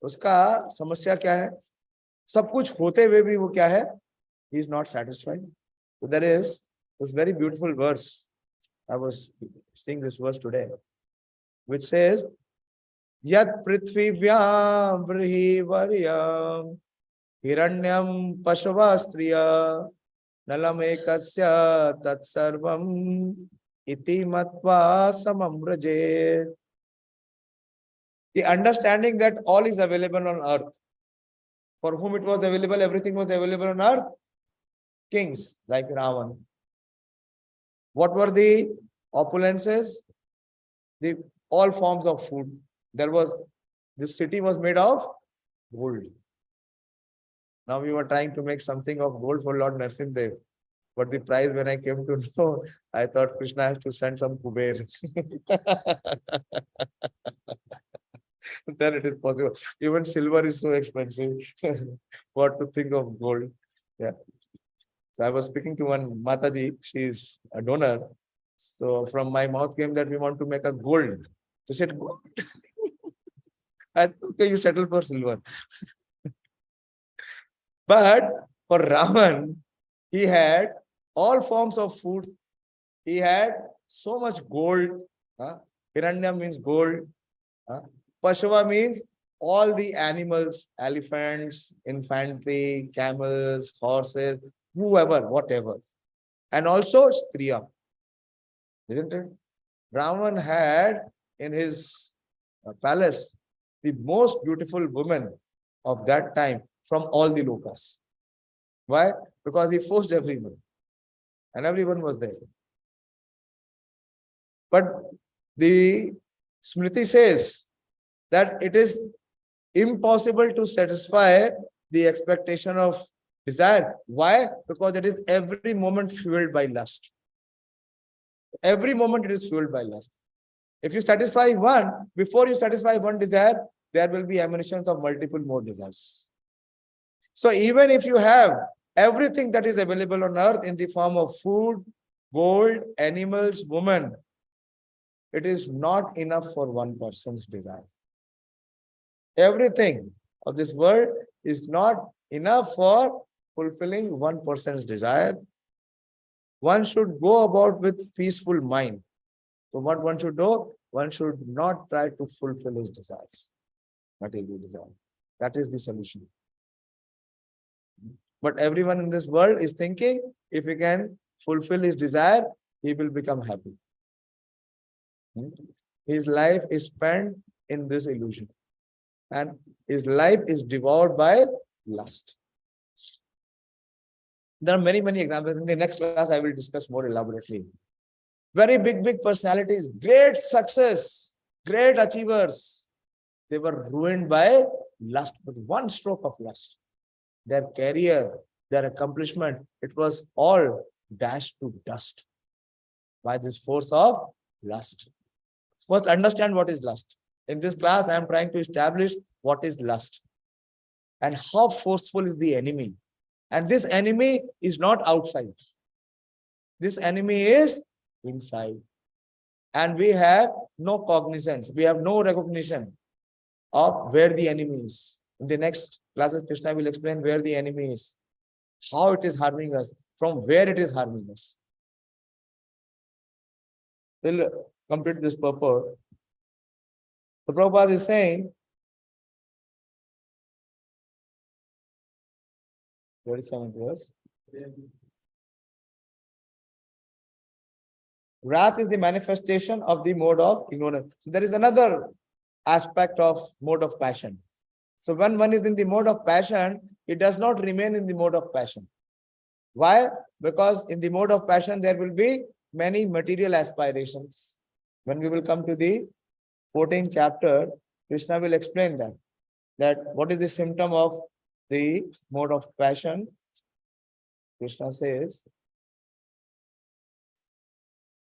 उसका समस्या क्या है? सब कुछ होते हुए भी वो क्या है? He is not satisfied. So there is this very beautiful verse. I was seeing this verse today, which says, Yat prithvivyam vrihi varyam hiranyam pashavastriya nalam ekasya tat sarvam iti matva samamraje. The understanding that all is available on earth. For whom it was available, everything was available on earth. Kings like Ravan. What were the opulences? All forms of food. This city was made of gold. Now we were trying to make something of gold for Lord Narsimdev. But the price, when I came to know, I thought Krishna has to send some kuber. Then it is possible. Even silver is so expensive. What to think of gold? Yeah. So I was speaking to one Mataji, she is a donor. So from my mouth came that we want to make a gold. So she said, gold. I said, okay, you settle for silver. But for Raman, he had all forms of food. He had so much gold. Hiranya means gold. Pashava means all the animals, elephants, infantry, camels, horses, whoever, whatever. And also Striya. Isn't it? Ravan had in his palace the most beautiful women of that time from all the lokas. Why? Because he forced everyone. And everyone was there. But the Smriti says that it is impossible to satisfy the expectation of desire. Why? Because it is every moment fueled by lust. Every moment it is fueled by lust. If you satisfy one, before you satisfy one desire, there will be emanations of multiple more desires. So even if you have everything that is available on earth in the form of food, gold, animals, women, it is not enough for one person's desire. Everything of this world is not enough for fulfilling one person's desire. One should go about with peaceful mind. So what one should do? One should not try to fulfill his desires. Material desire. That is the solution. But everyone in this world is thinking, if he can fulfill his desire, he will become happy. His life is spent in this illusion. And his life is devoured by lust. There are many, many examples. In the next class, I will discuss more elaborately. Very big personalities, great success, great achievers. They were ruined by lust, with one stroke of lust. Their career, their accomplishment, it was all dashed to dust by this force of lust. First, understand what is lust. In this class, I am trying to establish what is lust and how forceful is the enemy. And this enemy is not outside. This enemy is inside. And we have no cognizance. We have no recognition of where the enemy is. In the next classes, Krishna will explain where the enemy is, how it is harming us, from where it is harming us. We'll complete this purport. The Prabhupada is saying, 27th verse. Wrath is the manifestation of the mode of ignorance. So there is another aspect of mode of passion. So when one is in the mode of passion, it does not remain in the mode of passion. Why? Because in the mode of passion, there will be many material aspirations. When we will come to the 14th chapter, Krishna will explain that what is the symptom of the mode of passion. Krishna says,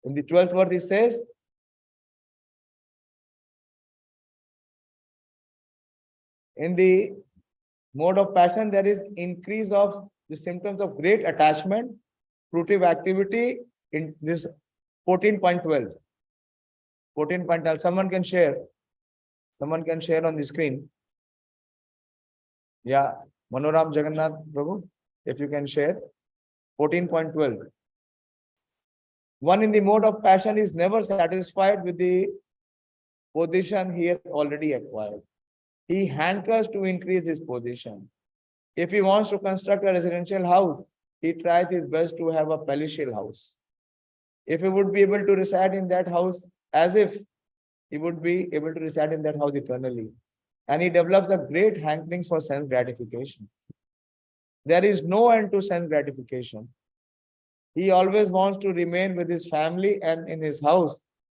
In the 12th verse, it says, in the mode of passion, there is increase of the symptoms of great attachment, fruitive activity in this 14.12. 14.12. Someone can share. Someone can share on the screen. Yeah, Manoram Jagannath Prabhu, if you can share. 14.12. One in the mode of passion is never satisfied with the position he has already acquired. He hankers to increase his position. If he wants to construct a residential house, he tries his best to have a palatial house. If he would be able to reside in that house as if he would be able to reside in that house eternally. And he develops a great hankering for sense gratification. There is no end to sense gratification. He always wants to remain with his family and in his house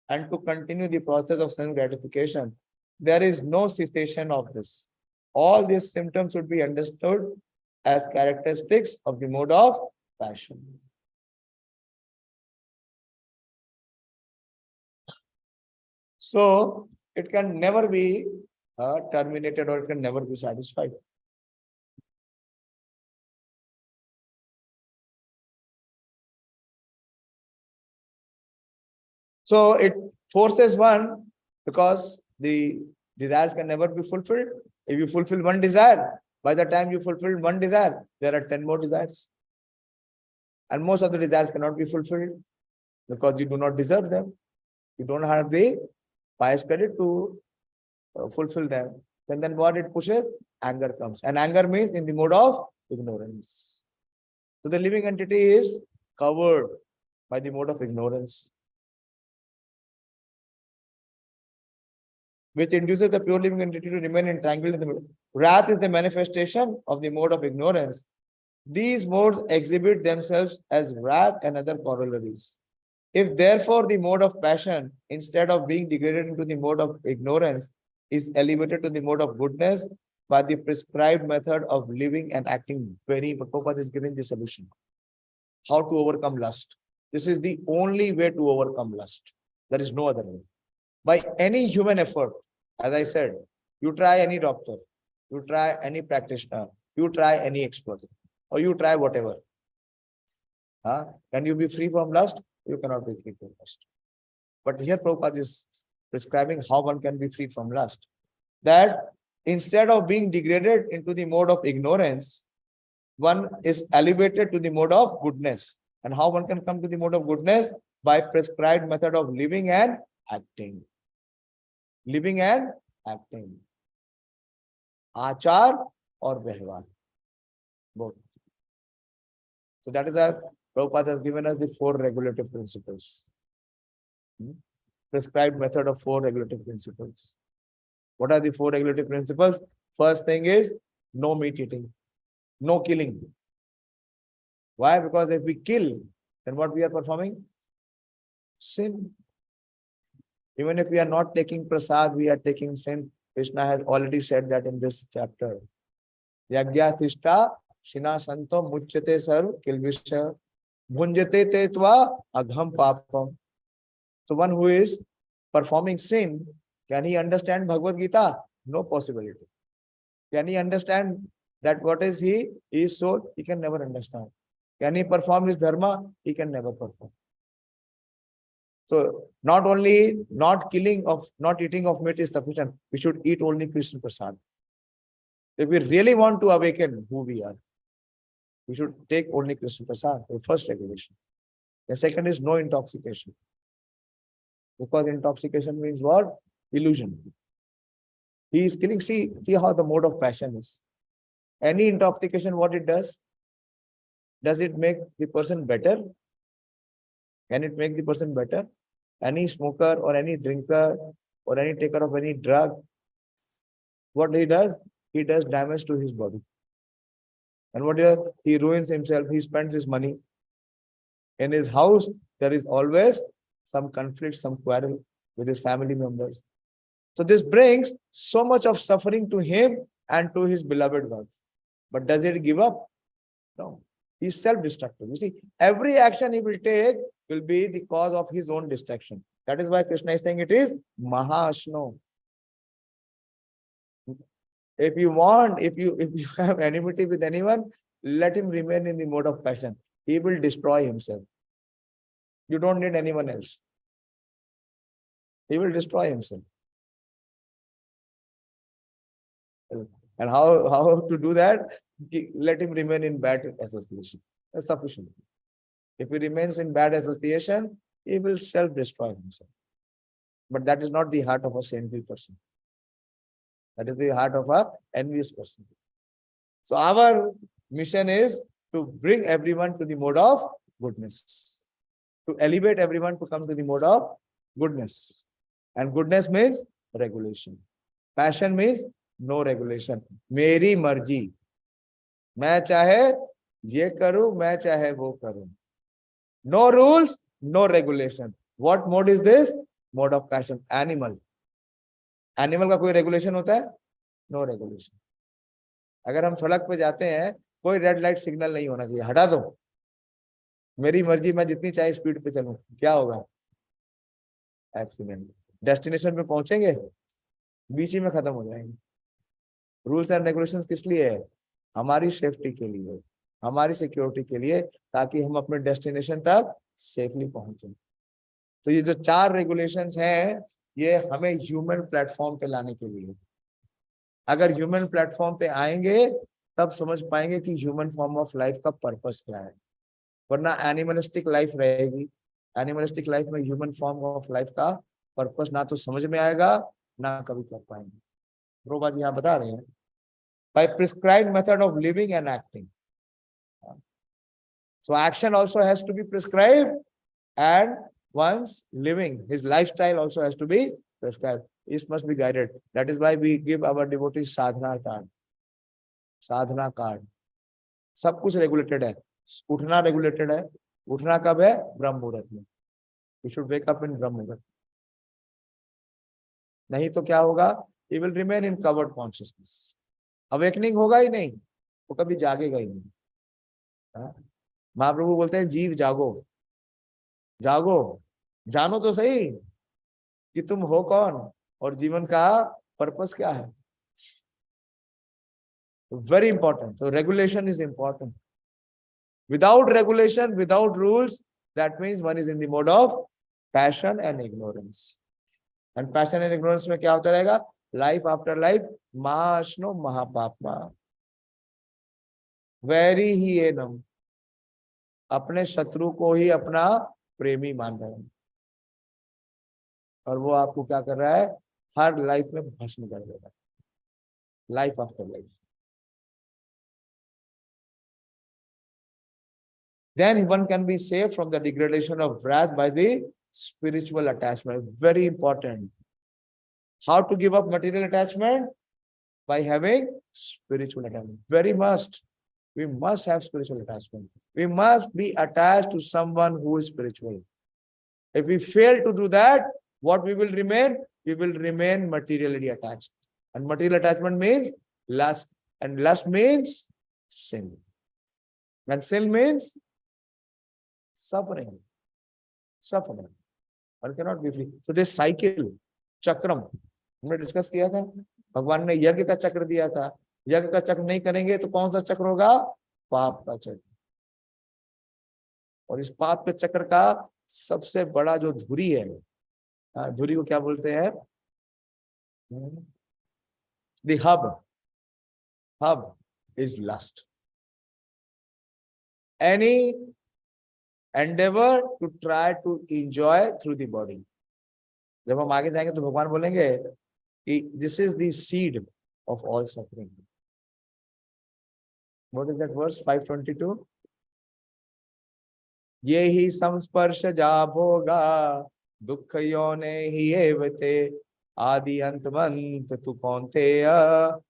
and to continue the process of sense gratification. There is no cessation of this. All these symptoms should be understood as characteristics of the mode of passion. So it can never be terminated, or it can never be satisfied. So it forces one, because the desires can never be fulfilled. If you fulfill one desire, by the time you fulfill one desire, there are 10 more desires. And most of the desires cannot be fulfilled because you do not deserve them. You don't have the pious credit to fulfill them. And then what it pushes? Anger comes. And anger means in the mode of ignorance. So the living entity is covered by the mode of ignorance, which induces the pure living entity to remain entangled in the middle. Wrath is the manifestation of the mode of ignorance. These modes exhibit themselves as wrath and other corollaries. If therefore the mode of passion, instead of being degraded into the mode of ignorance, is elevated to the mode of goodness by the prescribed method of living and acting, Prabhupada is giving the solution. How to overcome lust. This is the only way to overcome lust. There is no other way. By any human effort, as I said, you try any doctor, you try any practitioner, you try any expert, or you try whatever. Can you be free from lust? You cannot be free from lust. But here Prabhupada is prescribing how one can be free from lust. That instead of being degraded into the mode of ignorance, one is elevated to the mode of goodness. And how one can come to the mode of goodness? By prescribed method of living and acting. Living and acting. Achar or Vyavhar. Both. So that is how Prabhupada has given us the 4 regulative principles. Prescribed method of 4 regulative principles. What are the 4 regulative principles? First thing is no meat eating, no killing. Why? Because if we kill, then what we are performing? Sin. Even if we are not taking prasad, we are taking sin. Krishna has already said that in this chapter. Yagya sishta shina santo muchyate sarv kilvisha bhunjate te tva agham papam. So one who is performing sin, can he understand Bhagavad Gita? No possibility. Can he understand that what is he? He is soul? He can never understand. Can he perform his dharma? He can never perform. So not only not eating of meat is sufficient, we should eat only Krishna Prasad. If we really want to awaken who we are, we should take only Krishna Prasad, the first regulation. The second is no intoxication. Because intoxication means what? Illusion. He is killing. See how the mode of passion is. Any intoxication, what it does? Does it make the person better? Can it make the person better? Any smoker or any drinker or any taker of any drug, what he does? He does damage to his body. And what he does? He ruins himself. He spends his money. In his house, there is always some conflict, some quarrel with his family members. So this brings so much of suffering to him and to his beloved ones. But does it give up? No. He is self-destructive. You see, every action he will take will be the cause of his own destruction. That is why Krishna is saying it is Mahashno. If you have enmity with anyone, let him remain in the mode of passion. He will destroy himself. You don't need anyone else. He will destroy himself. And how to do that? Let him remain in bad association. That's sufficient. If he remains in bad association, he will self-destroy himself. But that is not the heart of a sinful person. That is the heart of a envious person. So our mission is to bring everyone to the mode of goodness. To elevate everyone to come to the mode of goodness. And goodness means regulation. Passion means no regulation. मेरी मर्जी. मैं चाहे ये करूं, मैं चाहे वो करूं. No rules, no regulation. What mode is this? Mode of passion. Animal. Animal का कोई regulation होता है? No regulation. अगर हम सड़क पे जाते हैं, कोई रेड लाइट सिग्नल नहीं होना चाहिए. हटा दो. मेरी मर्जी, मैं जितनी चाहे स्पीड पे चलूं. क्या होगा? एक्सीडेंट. डेस्टिनेशन पे पहुंचेंगे, बीच ही में खत्म हो जाएंगे. रूल्स एंड रेगुलेशंस किस लिए है? हमारी सेफ्टी के लिए, हमारी सिक्योरिटी के लिए, ताकि हम अपने डेस्टिनेशन तक सेफली पहुंचे. तो ये जो 4 रेगुलेशंस हैं, ये हमें ह्यूमन प्लेटफॉर्म पे लाने के लिए. अगर ह्यूमन प्लेटफॉर्म पे आएंगे, तब समझ पाएंगे कि ह्यूमन फॉर्म ऑफ लाइफ का पर्पस क्या है. वरना एनिमलिस्टिक लाइफ रहेगी. एनिमलिस्टिक लाइफ में ह्यूमन फॉर्म ऑफ लाइफ का पर्पस ना तो समझ में आएगा, ना कभी कर पाएंगे. प्रोभा जी यहाँ बता रहे हैं, by prescribed method of living and acting. So action also has to be prescribed, and one's living, his lifestyle also has to be prescribed. It must be guided. That is why we give our devotees sadhana card. Sadhana card. सब कुछ regulated है. उठना regulated है. उठना कब है? ब्रह्म मुहूर्त में. You should wake up in ब्रह्म मुहूर्त. नहीं तो क्या होगा? He will remain in covered consciousness. Awakening होगा ही नहीं, वो कभी जागेगा ही नहीं. महाप्रभु बोलते हैं जीव जागो, जागो, जानो तो सही कि तुम हो कौन और जीवन का पर्पस क्या है. Very important. तो regulation is important. Without regulation, without rules, that means one is in the mode of passion and ignorance. And passion and ignorance में क्या होता रहेगा? लाइफ आफ्टर लाइफ महाअश्नो महापापमा. वेरी ही एनम. अपने शत्रु को ही अपना प्रेमी मान रहे हैं, और वो आपको क्या कर रहा है? हर लाइफ में भस्म कर देगा. Life after life. Then one can be saved from the degradation of wrath by the spiritual attachment. Very important. How to give up material attachment? By having spiritual attachment. Very must. We must have spiritual attachment. We must be attached to someone who is spiritual. If we fail to do that, what we will remain? We will remain materially attached. And material attachment means lust. And lust means sin. And sin means suffering. Suffering. One cannot be free. So this cycle, chakram, हमने discuss किया था. भगवान ने यज्ञ का चक्र दिया था. यज्ञ का चक्र नहीं करेंगे तो कौन सा चक्र होगा? पाप का चक्र. और इस पाप के चक्र का सबसे बड़ा जो धुरी है, धुरी को क्या बोलते हैं? The hub is lust. Any endeavor to try to enjoy through the body. जब हम आगे जाएंगे तो भगवान बोलेंगे कि this is the seed of all suffering. What is that verse? 522. ये ही संस्पर्श जा भोगा दुख योने ही एवते आदि अंतमंत तु कौन्तेय.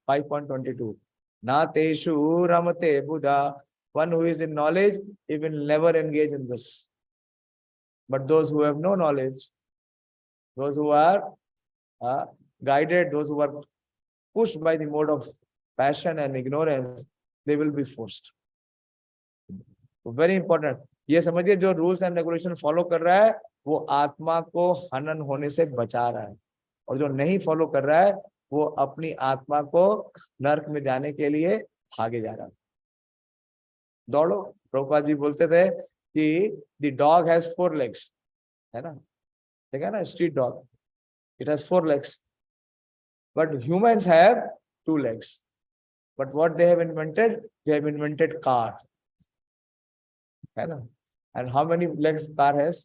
5.22. ना तेषु रमते बुधा. One who is in knowledge, he will never engage in this. But those who have no knowledge, those who are guided, those who are pushed by the mode of passion and ignorance, they will be forced. Very important. ये समझिए जो rules and regulation follow कर रहा है वो आत्मा को हनन होने से बचा रहा है, और जो नहीं फॉलो कर रहा है वो अपनी आत्मा को नरक में जाने के लिए भागे जा रहा है। दौड़ो। प्रभुपाद जी बोलते थे कि द डॉग हैज 4 legs, है ना, देखा ना, street dog, it has 4 legs, but humans have 2 legs. But what they have invented? They have invented car, है ना? And how many legs car has?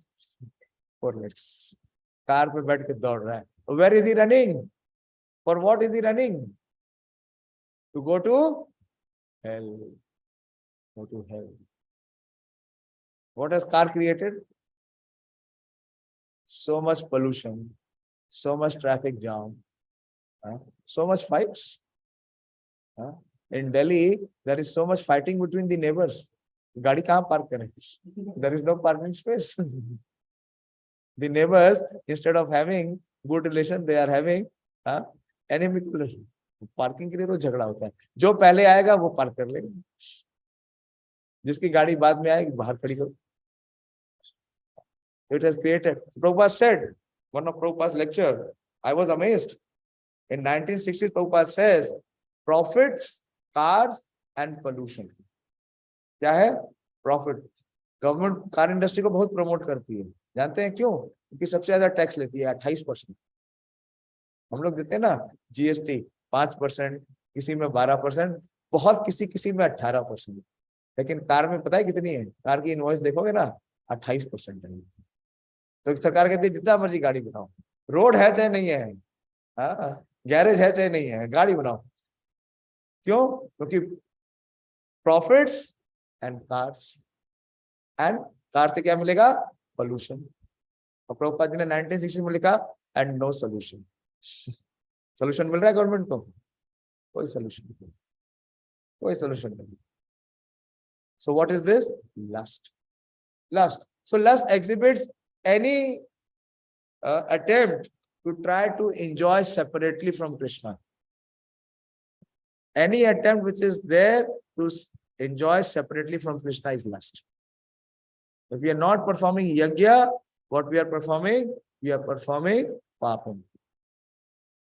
4 legs. Car पे बैठ के दौड़ रहा है. Where is he running? For what is he running? To go to hell. Go to hell. What has car created? So much pollution, so much traffic jam, so much fights. In Delhi, there is so much fighting between the neighbors. गाड़ी कहाँ park करें? There is no parking space. The neighbors, instead of having good relation, they are having enemical relation. Parking के लिए रोज झगड़ा होता है. जो पहले आएगा वो पार्क कर लेगा, जिसकी गाड़ी बाद में आएगी बाहर खड़ी करो. It has created. Prabhupada said, one of Prabhupada's lecture, I was amazed. In 1960s, Prabhupada says, profits, cars and pollution. क्या है? प्रॉफिट. गवर्नमेंट कार इंडस्ट्री को बहुत प्रमोट करती है. जानते हैं क्यों? क्योंकि सबसे ज्यादा टैक्स लेती है, 28%. हम लोग देते हैं ना जीएसटी 5%, किसी में 12%, बहुत किसी में 18%. लेकिन कार में पता है कितनी है? कार की इनवॉइस देखोगे ना 28% है. तो सरकार कहती है जितना मर्जी गाड़ी बनाओ, रोड है चाहे नहीं है, गैरेज है चाहे नहीं है, गाड़ी बनाओ. क्यों? क्योंकि profits and cars. And car से क्या मिलेगा? पोल्यूशन. और प्रभुपाद जी ने 1960 में लिखा एंड नो सोल्यूशन. सोल्यूशन मिल रहा है गवर्नमेंट को? कोई सोल्यूशन नहीं, कोई सोल्यूशन नहीं. So what is this? Lust. Lust. So lust exhibits any attempt to try to enjoy separately from Krishna. Any attempt which is there to enjoy separately from Krishna is lust. If we are not performing yajna, what we are performing? We are performing papam.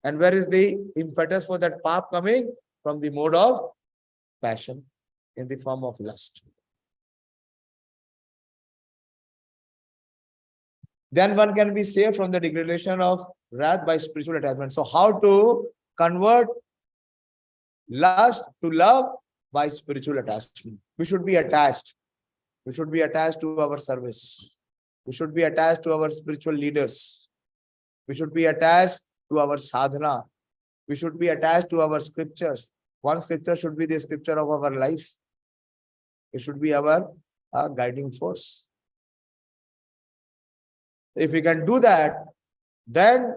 And where is the impetus for that pap coming? From the mode of passion in the form of lust. Then one can be saved from the degradation of wrath by spiritual attachment. So how to convert lust to love? By spiritual attachment. We should be attached. We should be attached to our service. We should be attached to our spiritual leaders. We should be attached to our sadhana. We should be attached to our scriptures. One scripture should be the scripture of our life. It should be our guiding force. If we can do that, then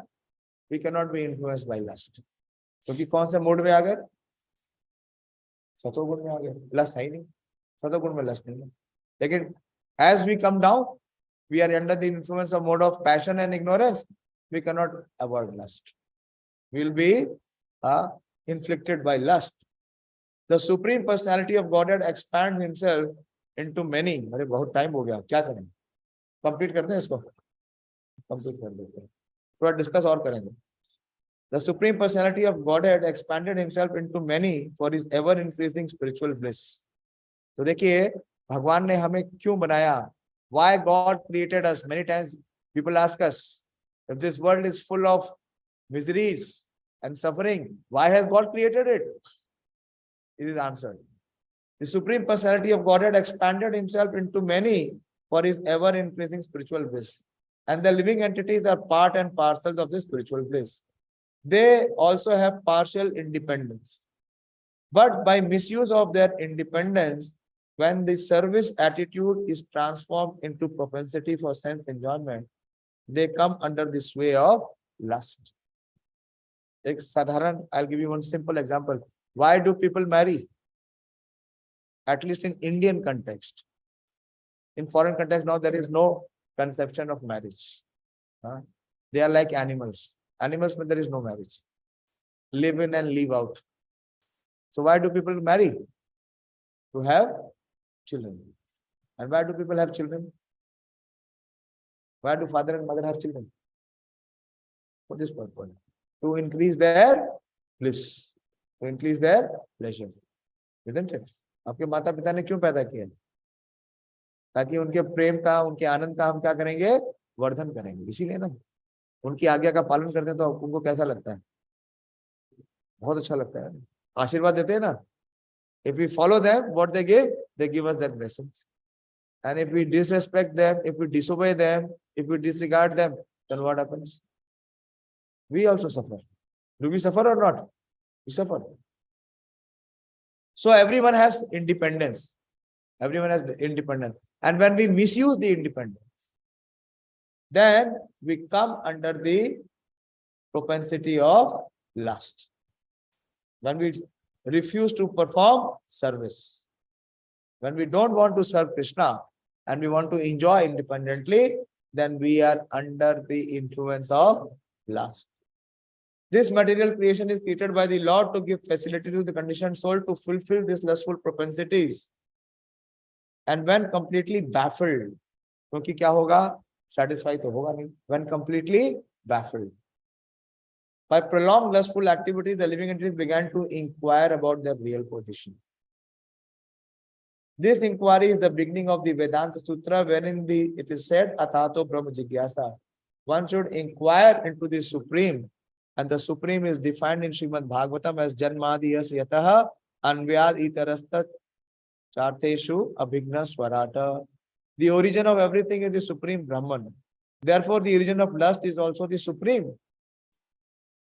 we cannot be influenced by lust. क्योंकि कौन से mode में आ गए? सतोगुण में आ गए. Lust है ही नहीं. सतोगुण में लस्ट नहीं है. लेकिन as we come down, we are under the influence of mode of passion and ignorance. We cannot avoid lust. We will be inflicted by lust. The Supreme Personality of Godhead expands himself into many. अरे बहुत time हो गया, क्या करें? Complete करते हैं इसको. Complete कर देते हैं, थोड़ा डिस्कस और करेंगे. The Supreme Personality of Godhead expanded himself into many for his ever increasing spiritual bliss. तो देखिए भगवान ने हमें क्यों बनाया? Why God created us? Many times people ask us, if this world is full of miseries and suffering, why has God created it? It is answered. The Supreme Personality of Godhead expanded himself into many for his ever increasing spiritual bliss. And the living entities are part and parcel of this spiritual bliss. They also have partial independence. But by misuse of their independence, when the service attitude is transformed into propensity for sense enjoyment, they come under the sway of lust. I'll give you one simple example. Why do people marry? At least in Indian context. In foreign context, now there is no conception of marriage. They are like animals. Animals, but there is no marriage. Live in and leave out. So why do people marry? To have children. And why do people have children? Why do father and mother have children? For this purpose. To increase their bliss. To increase their pleasure. Isn't it? आपके माता पिता ने क्यों पैदा किया? ताकि उनके प्रेम का, उनके आनंद का हम क्या करेंगे? वर्धन करेंगे. इसीलिए ना उनकी आज्ञा का पालन करते हैं तो उनको कैसा लगता है? बहुत अच्छा लगता है. आशीर्वाद देते हैं ना. If we follow them, what they give us that blessings. And if we disrespect them, if we disobey them, if we disregard them, then what happens? We also suffer. Do we suffer or not? We suffer. So everyone has independence. Everyone has independence. And when we misuse the independence, then we come under the propensity of lust. When we refuse to perform service, when we don't want to serve Krishna and we want to enjoy independently, then we are under the influence of lust. This material creation is created by the Lord to give facility to the conditioned soul to fulfill these lustful propensities. And when completely baffled, क्योंकि क्या होगा? Satisfied तो होगा नहीं. When completely baffled. By prolonged lustful activity, the living entities began to inquire about their real position. This inquiry is the beginning of the Vedanta Sutra, wherein it is said, Atato Brahma Jigyasa. One should inquire into the Supreme, and the Supreme is defined in Srimad Bhagavatam as Janmadiyas Yataha Anvyad Itarasta Charteshu Abhigna Swarata. The origin of everything is the Supreme Brahman. Therefore, the origin of lust is also the Supreme.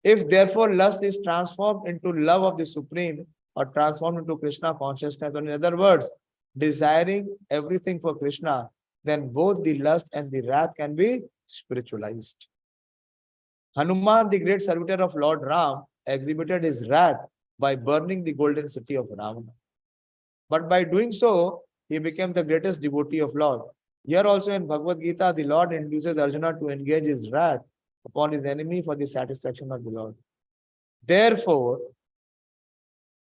If therefore lust is transformed into love of the Supreme or transformed into Krishna consciousness, or in other words, desiring everything for Krishna, then both the lust and the wrath can be spiritualized. Hanuman, the great servitor of Lord Ram, exhibited his wrath by burning the golden city of Ravana. But by doing so, he became the greatest devotee of Lord. Here also in Bhagavad Gita, the Lord induces Arjuna to engage his wrath upon his enemy for the satisfaction of the Lord. Therefore,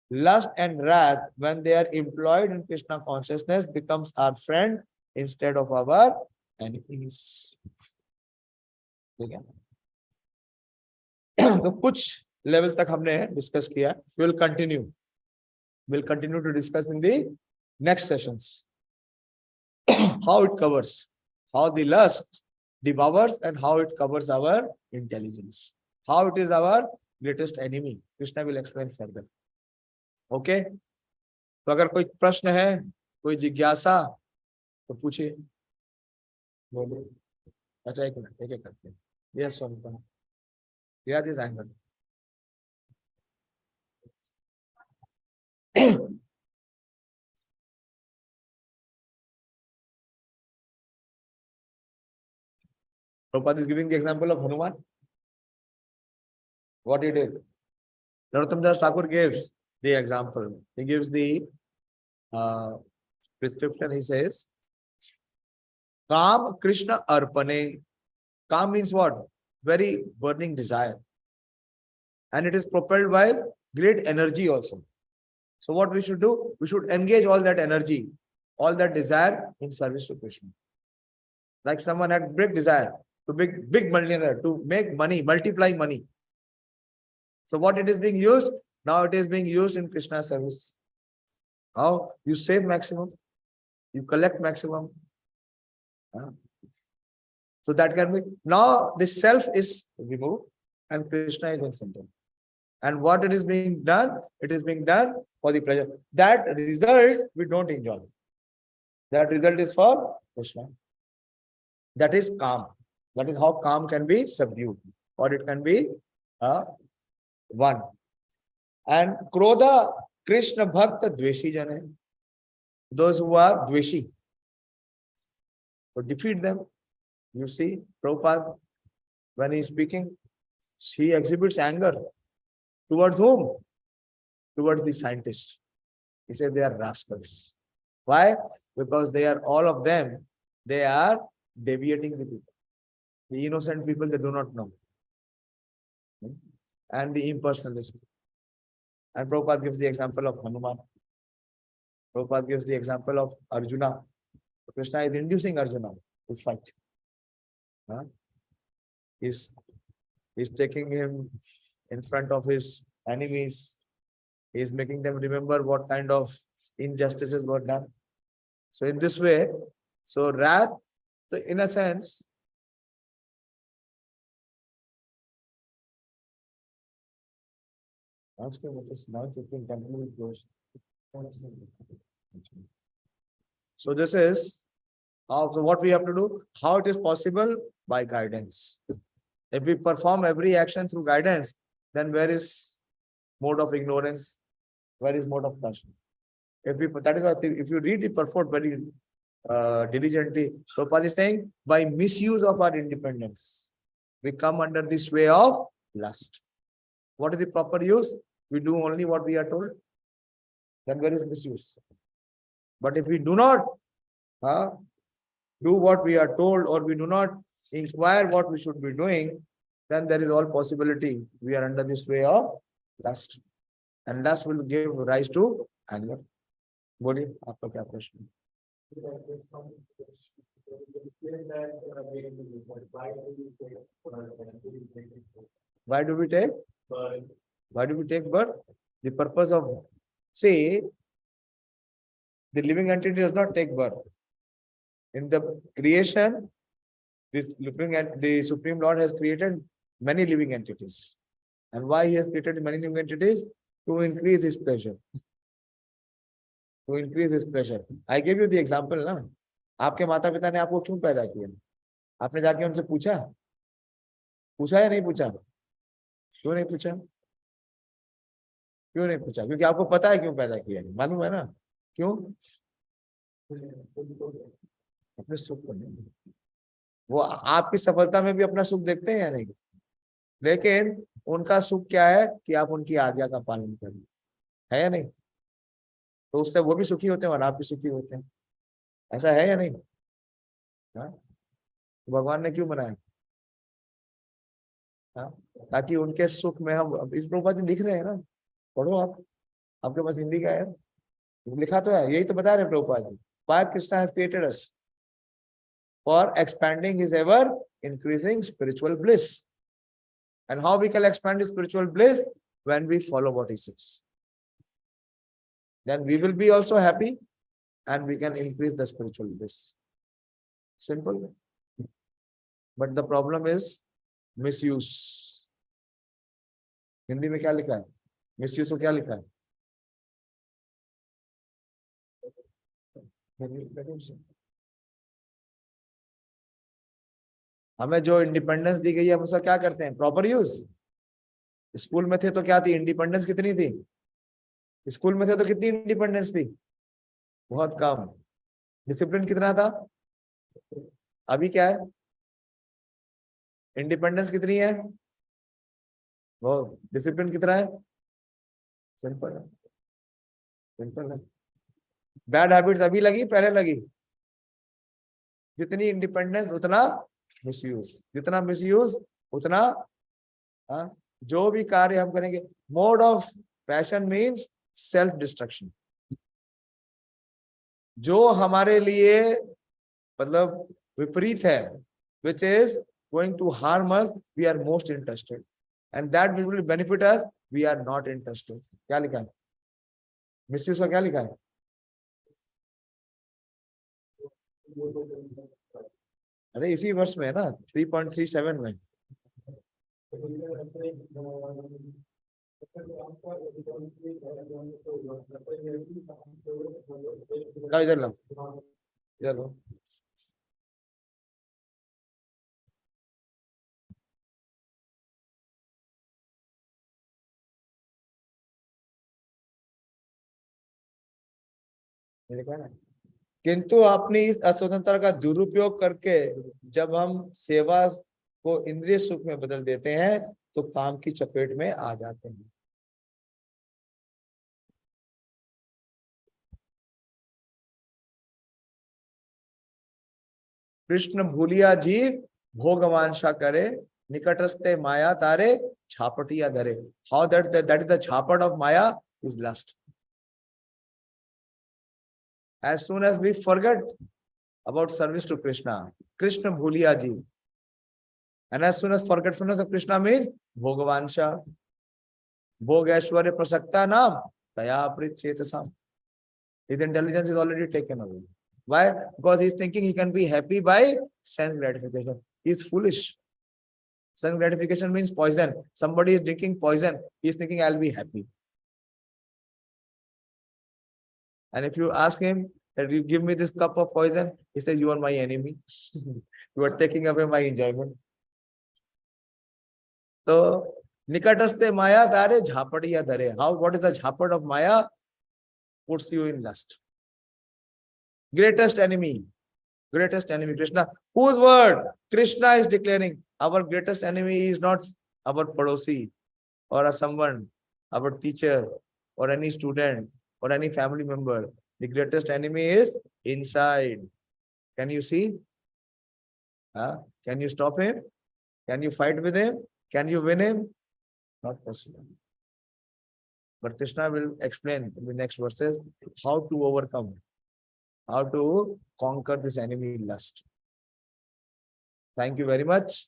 lust and wrath, when they are employed in Krishna consciousness, becomes our friend instead of our enemies. तो कुछ level तक हमने discuss किया. We'll continue to discuss in the next sessions how it covers, how the lust devours and how it covers our intelligence, how it is our greatest enemy. Krishna will explain further. Okay? तो अगर कोई प्रश्न है, कोई जिज्ञासा, तो पूछिए. बोलिए. अच्छा, एक मिनट, एक करते हैं. Yes, Swami. Here is anger. Prabhupada is giving the example of Hanuman. What he did. Narottam Das Thakur gives the example. He gives the prescription. He says, Kam Krishna Arpane. Kam means what? Very burning desire. And it is propelled by great energy also. So what we should do? We should engage all that energy, all that desire in service to Krishna. Like someone had big desire to big millionaire, to make money, multiply money. So what it is being used? Now it is being used in Krishna service. How? You save maximum, you collect maximum. So that can be, now the self is removed and Krishna is in center. And what it is being done? It is being done for the pleasure. That result we don't enjoy. That result is for Krishna. That is calm. That is how calm can be subdued, or it can be won. And Krodha, Krishna Bhakta Dveshi Jane. Those who are Dveshi. So defeat them. You see, Prabhupada, when he is speaking, he exhibits anger. Towards whom? Towards the scientists. He said they are rascals. Why? Because they are, all of them, they are deviating the people. The innocent people, they do not know. And the impersonalist. And Prabhupada gives the example of Hanuman. Prabhupada gives the example of Arjuna. Krishna is inducing Arjuna to fight. Huh? He's taking him in front of his enemies. He's making them remember what kind of injustices were done. So in this way, so wrath, so in a sense, so this is how, so what we have to do, how it is possible? By guidance. If we perform every action through guidance, then where is mode of ignorance? Where is mode of passion? That is why if you read the purport very diligently, Prabhupada is saying, by misuse of our independence, we come under the sway of lust. What is the proper use? We do only what we are told. Then where is misuse? But if we do not do what we are told, or we do not inquire what we should be doing, then there is all possibility we are under the sway of lust. And lust will give rise to anger. बोलिए आपका क्या प्रश्न? Why do we take? Why do we take birth? The purpose of, see, the living entity does not take birth. In the creation, the Supreme Lord has created many living entities. And why he has created many living entities? To increase his pleasure. To increase his pleasure. I gave you the example, ना? आपके माता पिता ने आपको क्यों पैदा किया? आपने जाके उनसे पूछा? पूछा या नहीं पूछा? क्यों नहीं पूछा? क्यों नहीं पूछा? क्योंकि आपको पता है क्यों पैदा किया, मालूम है ना? क्यों? अपने सुख को नहीं। वो आपकी सफलता में भी अपना सुख देखते हैं या नहीं? लेकिन उनका सुख क्या है कि आप उनकी आज्ञा का पालन करें, है या नहीं? तो उससे वो भी सुखी होते हैं और आप भी सुखी होते हैं। ऐसा है या नहीं? हाँ? तो भगवान ने क्यों बनाया? हाँ? ताकि उनके सुख में हम, इस प्रभुपाद जी लिख रहे हैं ना, पढ़ो आप, आपके पास हिंदी का है, लिखा तो है, यही तो बता रहे हैं Prabhupada ji. Why Krishna has created us? For expanding his ever increasing spiritual bliss. And how we can expand his spiritual bliss? When we follow what he says. Then we will be also happy and we can increase the spiritual bliss. Simple. But the problem is misuse. Hindi में क्या लिखा है? Misuse को क्या लिखा है? हमें जो इंडिपेंडेंस दी गई है हम उसका क्या करते हैं? Proper use. स्कूल में थे तो क्या थी? इंडिपेंडेंस कितनी थी? स्कूल में थे तो कितनी इंडिपेंडेंस थी? बहुत कम। डिसिप्लिन कितना था? अभी क्या है? इंडिपेंडेंस कितनी है? वो डिसिप्लिन कितना है? सिंपल है, सिंपल है। बैड हैबिट्स अभी लगी, पहले लगी? जितनी इंडिपेंडेंस उतना मिसयूज, जितना मिसयूज उतना जो भी कार्य हम करेंगे। Mode of passion means self destruction. जो हमारे लिए मतलब विपरीत है, which is going to harm us, we are most interested, and that will benefit us, we are not interested. क्या लिखा है? मिसयूज का क्या लिखा है? अरे इसी वर्ष में है ना, 3.37 में। इधर लो, इधर लो। किंतु अपनी इस अस्वतंत्रता का दुरुपयोग करके जब हम सेवा को इंद्रिय सुख में बदल देते हैं तो काम की चपेट में आ जाते हैं। कृष्ण भूलिया जीव भोगवांछा करे, निकटस्थे माया तारे छापटिया धरे। How that is the छापट of Maya is lust. As soon as we forget about service to Krishna. Krishna Bhuliya Ji. And as soon as forgetfulness of Krishna means Bhogavansha, Bhogeshwarya Prasakta Nam, Taya Pritchetasam. His intelligence is already taken away. Why? Because he's thinking he can be happy by sense gratification. He's foolish. Sense gratification means poison. Somebody is drinking poison. He's thinking, I'll be happy. And if you ask him that you give me this cup of poison, he says, you are my enemy. You are taking away my enjoyment. So, nikataste maya dare jhapadiya dare. What is the jhapad of maya? Puts you in lust. Greatest enemy, Krishna. Whose word? Krishna is declaring. Our greatest enemy is not our padosi or someone, our teacher or any student or any family member. The greatest enemy is inside. Can you see? Can you stop him? Can you fight with him? Can you win him? Not possible. But Krishna will explain in the next verses how to overcome, how to conquer this enemy lust. Thank you very much.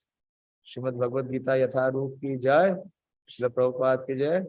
Srimad Bhagavad Gita Yatha Roop ki jai. Srila Prabhupada ki jai.